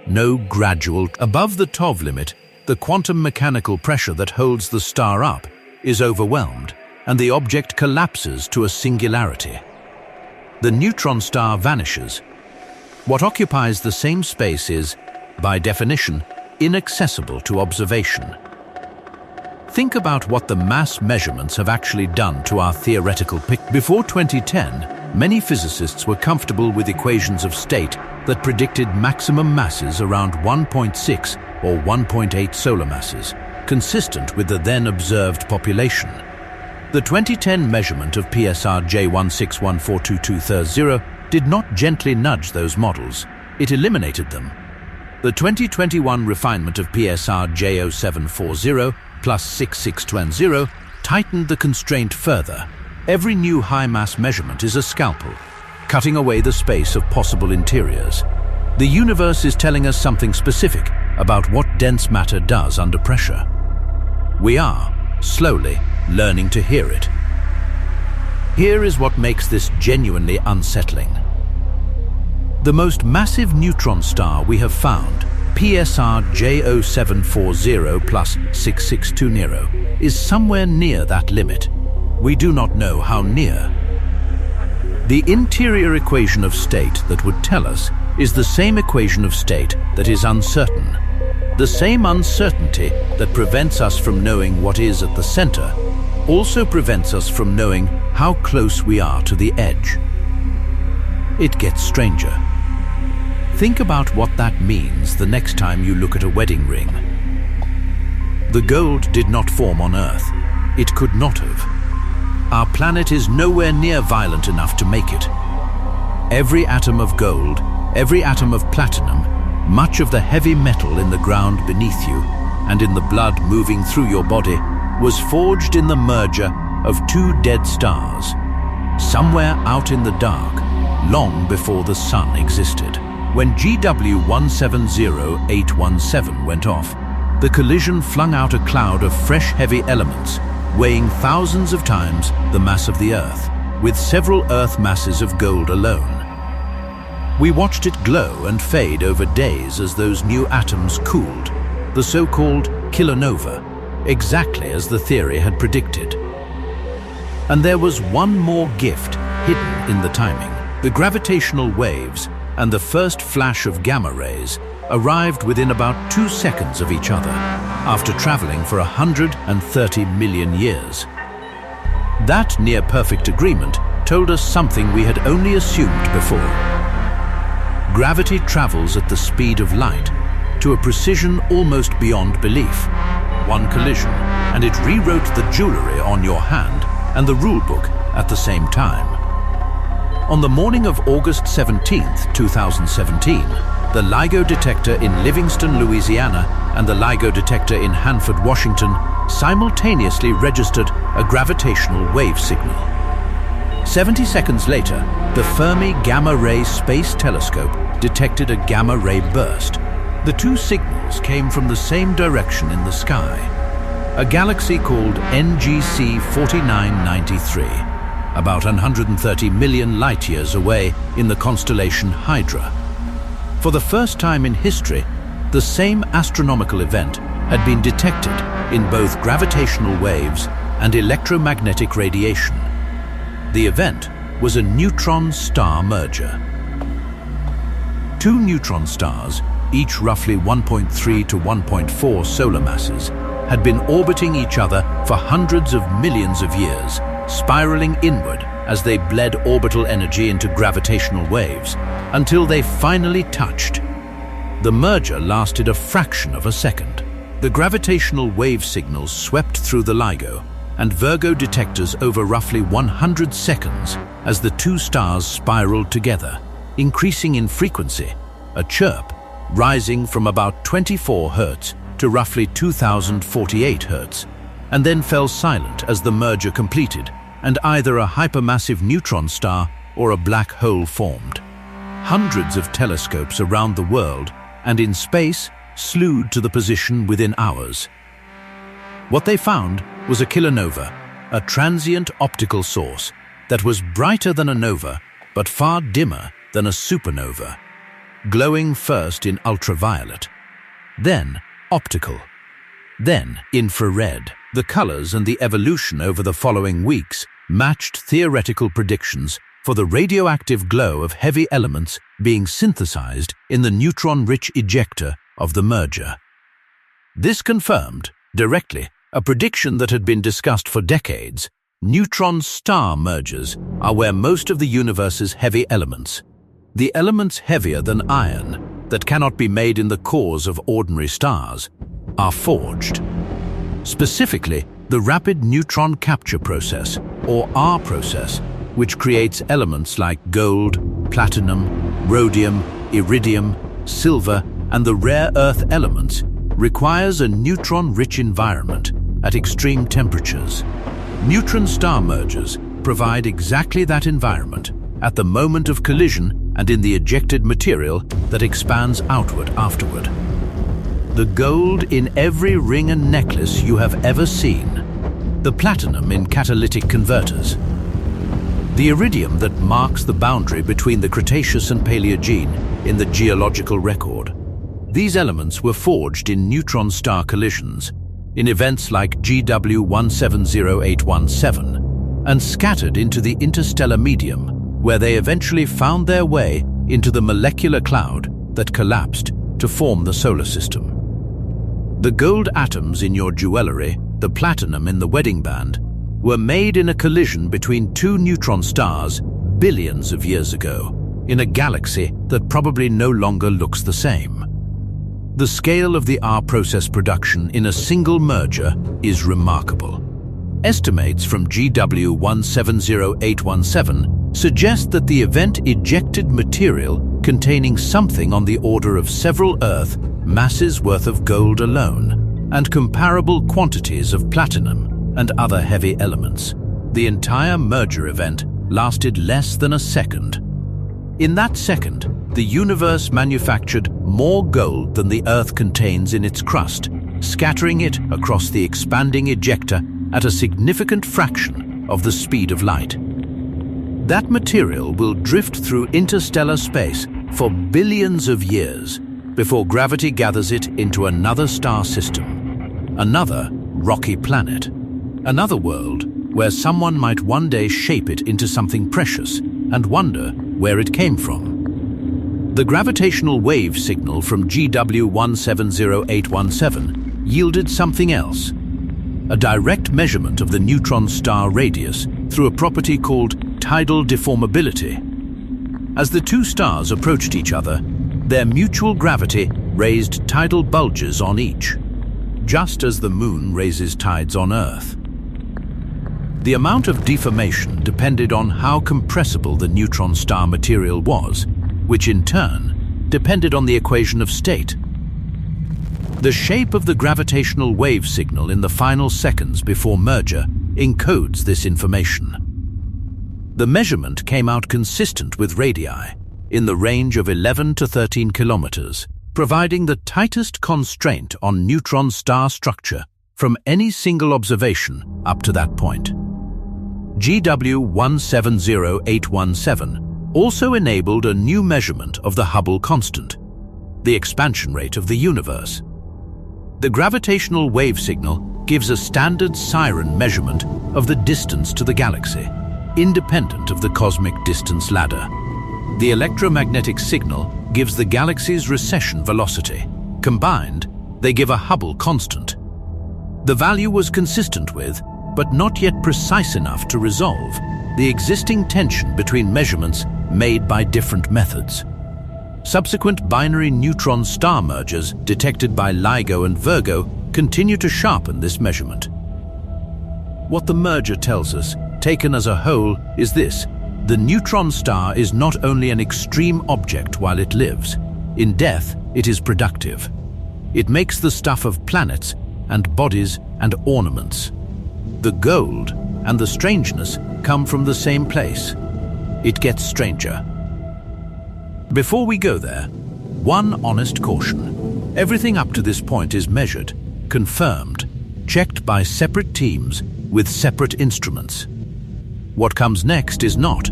no gradual. Above the TOV limit, the quantum mechanical pressure that holds the star up is overwhelmed, and the object collapses to a singularity. The neutron star vanishes. What occupies the same space is, by definition, inaccessible to observation. Think about what the mass measurements have actually done to our theoretical picture. Before 2010, many physicists were comfortable with equations of state that predicted maximum masses around 1.6 or 1.8 solar masses, consistent with the then observed population. The 2010 measurement of PSR J1614230 did not gently nudge those models, it eliminated them. The 2021 refinement of PSR J0740 plus 6620 tightened the constraint further. Every new high-mass measurement is a scalpel, cutting away the space of possible interiors. The universe is telling us something specific about what dense matter does under pressure. We are, slowly, learning to hear it. Here is what makes this genuinely unsettling. The most massive neutron star we have found, PSR J0740 plus 6620, is somewhere near that limit. We do not know how near. The interior equation of state that would tell us is the same equation of state that is uncertain. The same uncertainty that prevents us from knowing what is at the center also prevents us from knowing how close we are to the edge. It gets stranger. Think about what that means the next time you look at a wedding ring. The gold did not form on Earth. It could not have. Our planet is nowhere near violent enough to make it. Every atom of gold, every atom of platinum, much of the heavy metal in the ground beneath you, and in the blood moving through your body, was forged in the merger of two dead stars, somewhere out in the dark, long before the sun existed. When GW 170817 went off, the collision flung out a cloud of fresh heavy elements, weighing thousands of times the mass of the Earth, with several Earth masses of gold alone. We watched it glow and fade over days as those new atoms cooled, the so-called kilonova, exactly as the theory had predicted. And there was one more gift hidden in the timing. The gravitational waves and the first flash of gamma rays arrived within about 2 seconds of each other, after traveling for 130 million years. That near-perfect agreement told us something we had only assumed before. Gravity travels at the speed of light, to a precision almost beyond belief. One collision, and it rewrote the jewelry on your hand and the rulebook at the same time. On the morning of August 17, 2017, the LIGO detector in Livingston, Louisiana, and the LIGO detector in Hanford, Washington, simultaneously registered a gravitational wave signal. 70 seconds later, the Fermi Gamma Ray Space Telescope detected a gamma ray burst. The two signals came from the same direction in the sky, a galaxy called NGC 4993, about 130 million light-years away in the constellation Hydra. For the first time in history, the same astronomical event had been detected in both gravitational waves and electromagnetic radiation. The event was a neutron-star merger. Two neutron stars, each roughly 1.3 to 1.4 solar masses, had been orbiting each other for hundreds of millions of years, spiraling inward as they bled orbital energy into gravitational waves, until they finally touched. The merger lasted a fraction of a second. The gravitational wave signals swept through the LIGO and Virgo detectors over roughly 100 seconds as the two stars spiraled together, increasing in frequency, a chirp rising from about 24 Hz to roughly 2048 Hz, and then fell silent as the merger completed and either a hypermassive neutron star or a black hole formed. Hundreds of telescopes around the world and in space slewed to the position within hours. What they found was a kilonova, a transient optical source that was brighter than a nova but far dimmer than a supernova, glowing first in ultraviolet, then optical, then infrared. The colors and the evolution over the following weeks matched theoretical predictions for the radioactive glow of heavy elements being synthesized in the neutron-rich ejecta of the merger. This confirmed, directly, a prediction that had been discussed for decades. Neutron-star mergers are where most of the universe's heavy elements, the elements heavier than iron that cannot be made in the cores of ordinary stars, are forged. Specifically, the rapid neutron capture process, or R process, which creates elements like gold, platinum, rhodium, iridium, silver, and the rare earth elements, requires a neutron-rich environment at extreme temperatures. Neutron star mergers provide exactly that environment at the moment of collision and in the ejected material that expands outward afterward. The gold in every ring and necklace you have ever seen, the platinum in catalytic converters, the iridium that marks the boundary between the Cretaceous and Paleogene in the geological record. These elements were forged in neutron star collisions, in events like GW 170817, and scattered into the interstellar medium, where they eventually found their way into the molecular cloud that collapsed to form the solar system. The gold atoms in your jewelry, the platinum in the wedding band, were made in a collision between two neutron stars billions of years ago, in a galaxy that probably no longer looks the same. The scale of the R-process production in a single merger is remarkable. Estimates from GW 170817 suggest that the event ejected material containing something on the order of several Earth masses worth of gold alone, and comparable quantities of platinum and other heavy elements. The entire merger event lasted less than a second. In that second, the universe manufactured more gold than the Earth contains in its crust, scattering it across the expanding ejecta at a significant fraction of the speed of light. That material will drift through interstellar space for billions of years before gravity gathers it into another star system, another rocky planet, another world where someone might one day shape it into something precious and wonder where it came from. The gravitational wave signal from GW 170817 yielded something else, a direct measurement of the neutron star radius through a property called tidal deformability. As the two stars approached each other, their mutual gravity raised tidal bulges on each, just as the moon raises tides on Earth. The amount of deformation depended on how compressible the neutron star material was, which in turn depended on the equation of state. The shape of the gravitational wave signal in the final seconds before merger encodes this information. The measurement came out consistent with radii, in the range of 11 to 13 kilometers, providing the tightest constraint on neutron star structure from any single observation up to that point. GW 170817 also enabled a new measurement of the Hubble constant, the expansion rate of the universe. The gravitational wave signal gives a standard siren measurement of the distance to the galaxy, independent of the cosmic distance ladder. The electromagnetic signal gives the galaxy's recession velocity. Combined, they give a Hubble constant. The value was consistent with, but not yet precise enough to resolve, the existing tension between measurements made by different methods. Subsequent binary neutron star mergers detected by LIGO and Virgo continue to sharpen this measurement. What the merger tells us, taken as a whole, is this: the neutron star is not only an extreme object while it lives. In death, it is productive. It makes the stuff of planets and bodies and ornaments. The gold and the strangeness come from the same place. It gets stranger. Before we go there, one honest caution. Everything up to this point is measured, confirmed, checked by separate teams with separate instruments. What comes next is not.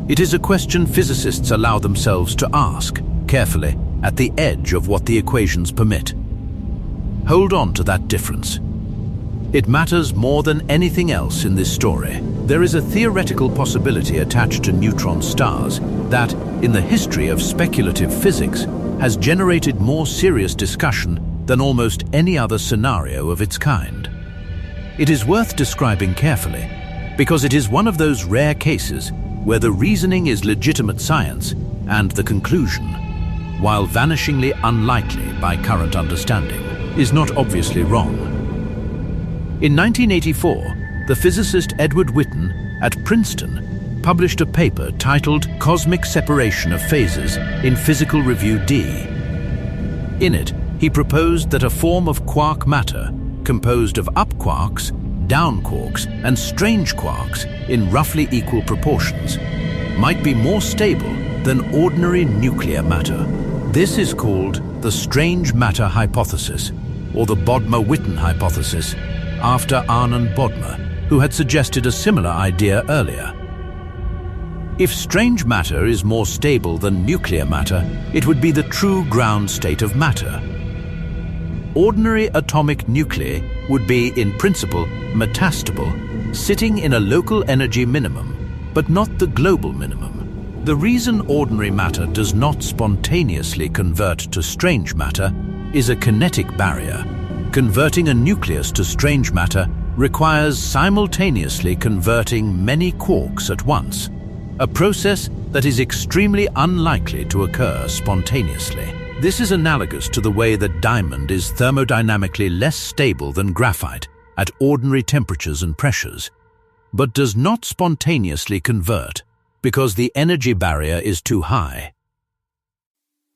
It is a question physicists allow themselves to ask, carefully, at the edge of what the equations permit. Hold on to that difference. It matters more than anything else in this story. There is a theoretical possibility attached to neutron stars that, in the history of speculative physics, has generated more serious discussion than almost any other scenario of its kind. It is worth describing carefully, because it is one of those rare cases where the reasoning is legitimate science and the conclusion, while vanishingly unlikely by current understanding, is not obviously wrong. In 1984, the physicist Edward Witten at Princeton published a paper titled Cosmic Separation of Phases in Physical Review D. In it, he proposed that a form of quark matter composed of up quarks, down quarks, and strange quarks in roughly equal proportions might be more stable than ordinary nuclear matter. This is called the strange matter hypothesis, or the Bodmer-Witten hypothesis, after Arnon Bodmer, who had suggested a similar idea earlier. If strange matter is more stable than nuclear matter, it would be the true ground state of matter. Ordinary atomic nuclei would be, in principle, metastable, sitting in a local energy minimum, but not the global minimum. The reason ordinary matter does not spontaneously convert to strange matter is a kinetic barrier. Converting a nucleus to strange matter requires simultaneously converting many quarks at once, a process that is extremely unlikely to occur spontaneously. This is analogous to the way that diamond is thermodynamically less stable than graphite at ordinary temperatures and pressures, but does not spontaneously convert because the energy barrier is too high.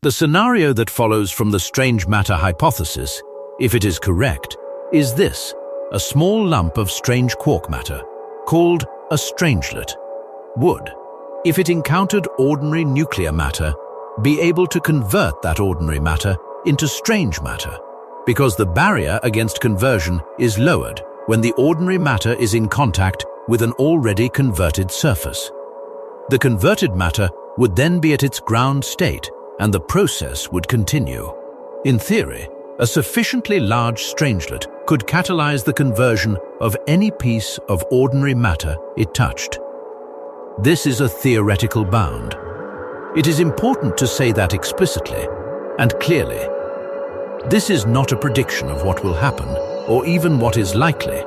The scenario that follows from the strange matter hypothesis, if it is correct, is this: a small lump of strange quark matter, called a strangelet, would, if it encountered ordinary nuclear matter, be able to convert that ordinary matter into strange matter, because the barrier against conversion is lowered when the ordinary matter is in contact with an already converted surface. The converted matter would then be at its ground state, and the process would continue. In theory, a sufficiently large strangelet could catalyze the conversion of any piece of ordinary matter it touched. This is a theoretical bound. It is important to say that explicitly and clearly. This is not a prediction of what will happen, or even what is likely.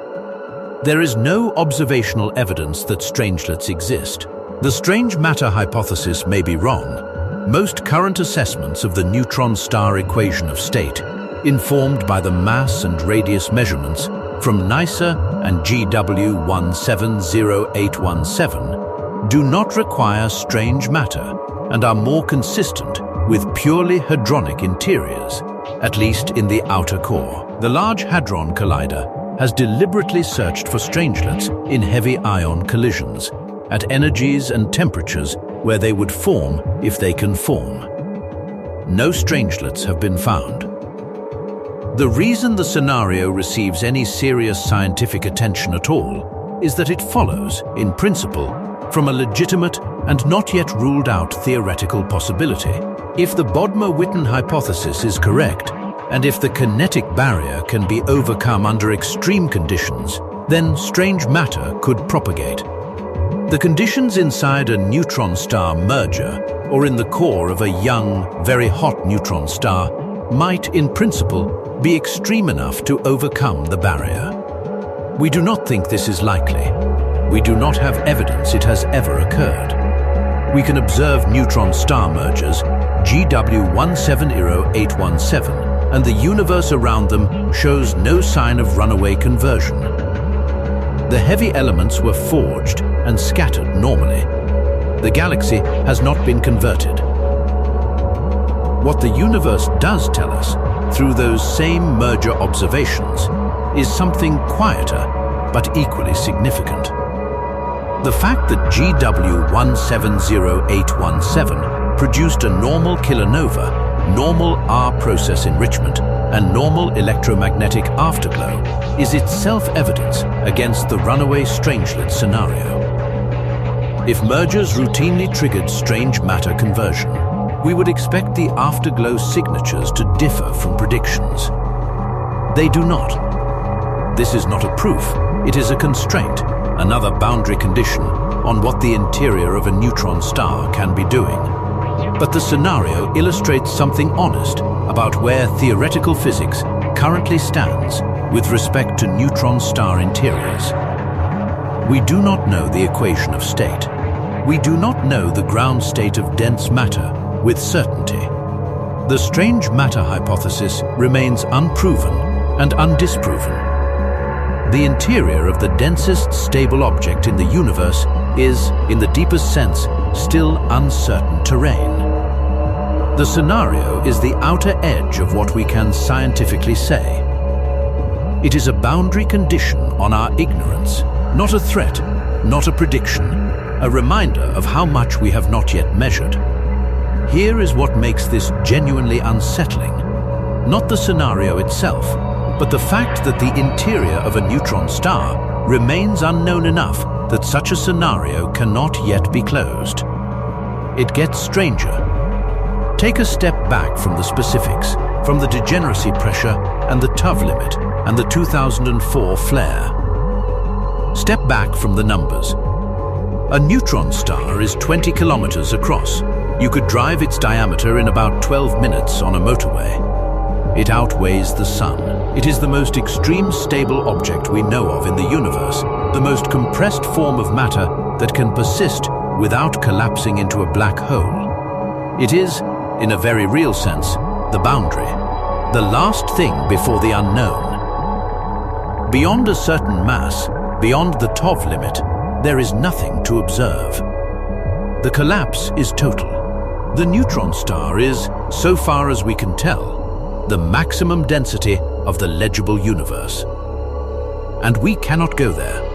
There is no observational evidence that strangelets exist. The strange matter hypothesis may be wrong. Most current assessments of the neutron star equation of state, informed by the mass and radius measurements from NICER and GW170817, do not require strange matter and are more consistent with purely hadronic interiors, at least in the outer core. The Large Hadron Collider has deliberately searched for strangelets in heavy ion collisions, at energies and temperatures where they would form if they can form. No strangelets have been found. The reason the scenario receives any serious scientific attention at all is that it follows, in principle, from a legitimate and not yet ruled out theoretical possibility. If the Bodmer-Witten hypothesis is correct, and if the kinetic barrier can be overcome under extreme conditions, then strange matter could propagate. The conditions inside a neutron star merger, or in the core of a young, very hot neutron star, might, in principle, be extreme enough to overcome the barrier. We do not think this is likely. We do not have evidence it has ever occurred. We can observe neutron star mergers, GW170817, and the universe around them shows no sign of runaway conversion. The heavy elements were forged and scattered normally. The galaxy has not been converted. What the universe does tell us, through those same merger observations, is something quieter but equally significant. The fact that GW170817 produced a normal kilonova, normal R-process enrichment, and normal electromagnetic afterglow is itself evidence against the runaway strangelet scenario. If mergers routinely triggered strange matter conversion, we would expect the afterglow signatures to differ from predictions. They do not. This is not a proof, it is a constraint, another boundary condition on what the interior of a neutron star can be doing. But the scenario illustrates something honest about where theoretical physics currently stands with respect to neutron star interiors. We do not know the equation of state. We do not know the ground state of dense matter with certainty. The strange matter hypothesis remains unproven and undisproven. The interior of the densest stable object in the universe is, in the deepest sense, still uncertain terrain. The scenario is the outer edge of what we can scientifically say. It is a boundary condition on our ignorance, not a threat, not a prediction, a reminder of how much we have not yet measured. Here is what makes this genuinely unsettling. Not the scenario itself, but the fact that the interior of a neutron star remains unknown enough that such a scenario cannot yet be closed. It gets stranger. Take a step back from the specifics, from the degeneracy pressure and the TOV limit and the 2004 flare. Step back from the numbers. A neutron star is 20 kilometers across. You could drive its diameter in about 12 minutes on a motorway. It outweighs the sun. It is the most extreme stable object we know of in the universe, the most compressed form of matter that can persist without collapsing into a black hole. It is, in a very real sense, the boundary, the last thing before the unknown. Beyond a certain mass, beyond the TOV limit, there is nothing to observe. The collapse is total. The neutron star is, so far as we can tell, the maximum density of the legible universe. And we cannot go there.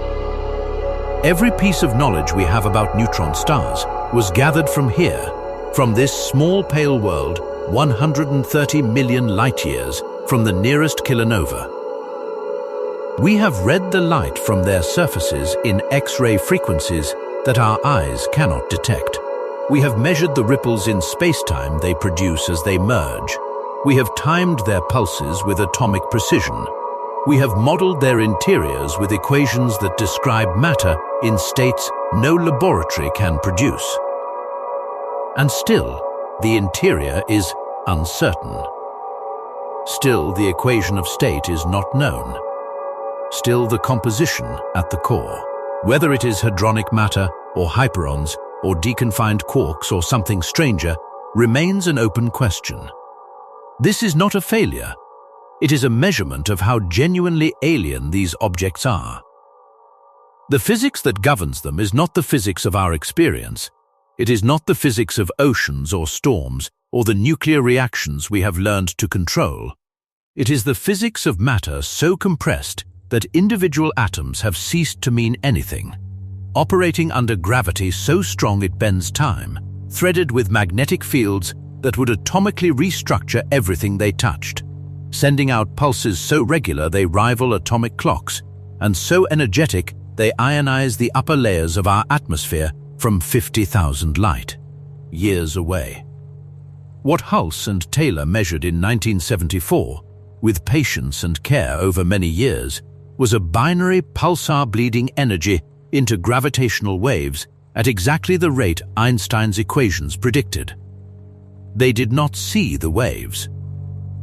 Every piece of knowledge we have about neutron stars was gathered from here, from this small pale world 130 million light-years from the nearest kilonova. We have read the light from their surfaces in X-ray frequencies that our eyes cannot detect. We have measured the ripples in space-time they produce as they merge. We have timed their pulses with atomic precision. We have modeled their interiors with equations that describe matter in states no laboratory can produce. And still, the interior is uncertain. Still, the equation of state is not known. Still, the composition at the core, whether it is hadronic matter or hyperons or deconfined quarks or something stranger, remains an open question. This is not a failure. It is a measurement of how genuinely alien these objects are. The physics that governs them is not the physics of our experience. It is not the physics of oceans or storms or the nuclear reactions we have learned to control. It is the physics of matter so compressed that individual atoms have ceased to mean anything, operating under gravity so strong it bends time, threaded with magnetic fields that would atomically restructure everything they touched, sending out pulses so regular they rival atomic clocks, and so energetic they ionize the upper layers of our atmosphere from 50,000 light-years away. What Hulse and Taylor measured in 1974, with patience and care over many years, was a binary pulsar bleeding energy into gravitational waves at exactly the rate Einstein's equations predicted. They did not see the waves.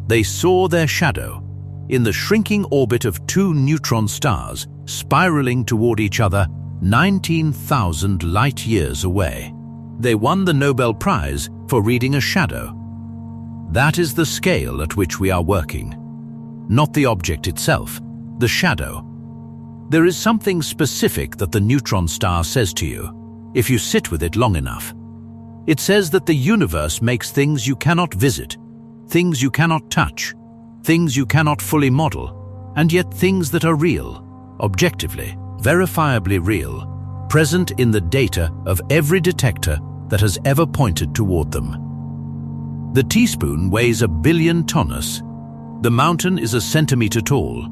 They saw their shadow in the shrinking orbit of two neutron stars spiraling toward each other 19,000 light-years away. They won the Nobel Prize for reading a shadow. That is the scale at which we are working. Not the object itself, the shadow. There is something specific that the neutron star says to you, if you sit with it long enough. It says that the universe makes things you cannot visit, things you cannot touch, things you cannot fully model, and yet things that are real, objectively, verifiably real, present in the data of every detector that has ever pointed toward them. The teaspoon weighs 1 billion tonnes. The mountain is 1 centimeter tall.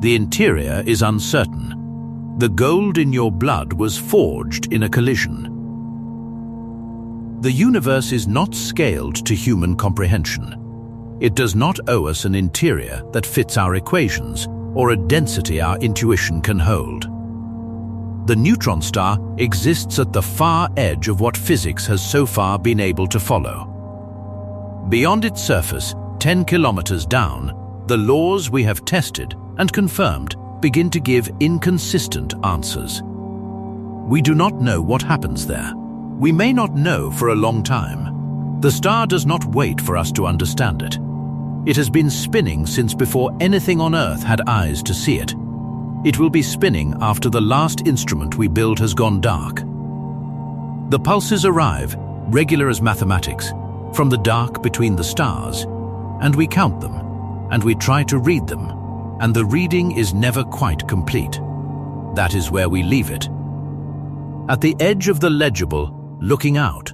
The interior is uncertain. The gold in your blood was forged in a collision. The universe is not scaled to human comprehension. It does not owe us an interior that fits our equations or a density our intuition can hold. The neutron star exists at the far edge of what physics has so far been able to follow. Beyond its surface, 10 kilometers down, the laws we have tested and confirmed begin to give inconsistent answers. We do not know what happens there. We may not know for a long time. The star does not wait for us to understand it. It has been spinning since before anything on Earth had eyes to see it. It will be spinning after the last instrument we build has gone dark. The pulses arrive, regular as mathematics, from the dark between the stars, and we count them, and we try to read them, and the reading is never quite complete. That is where we leave it. At the edge of the legible, looking out,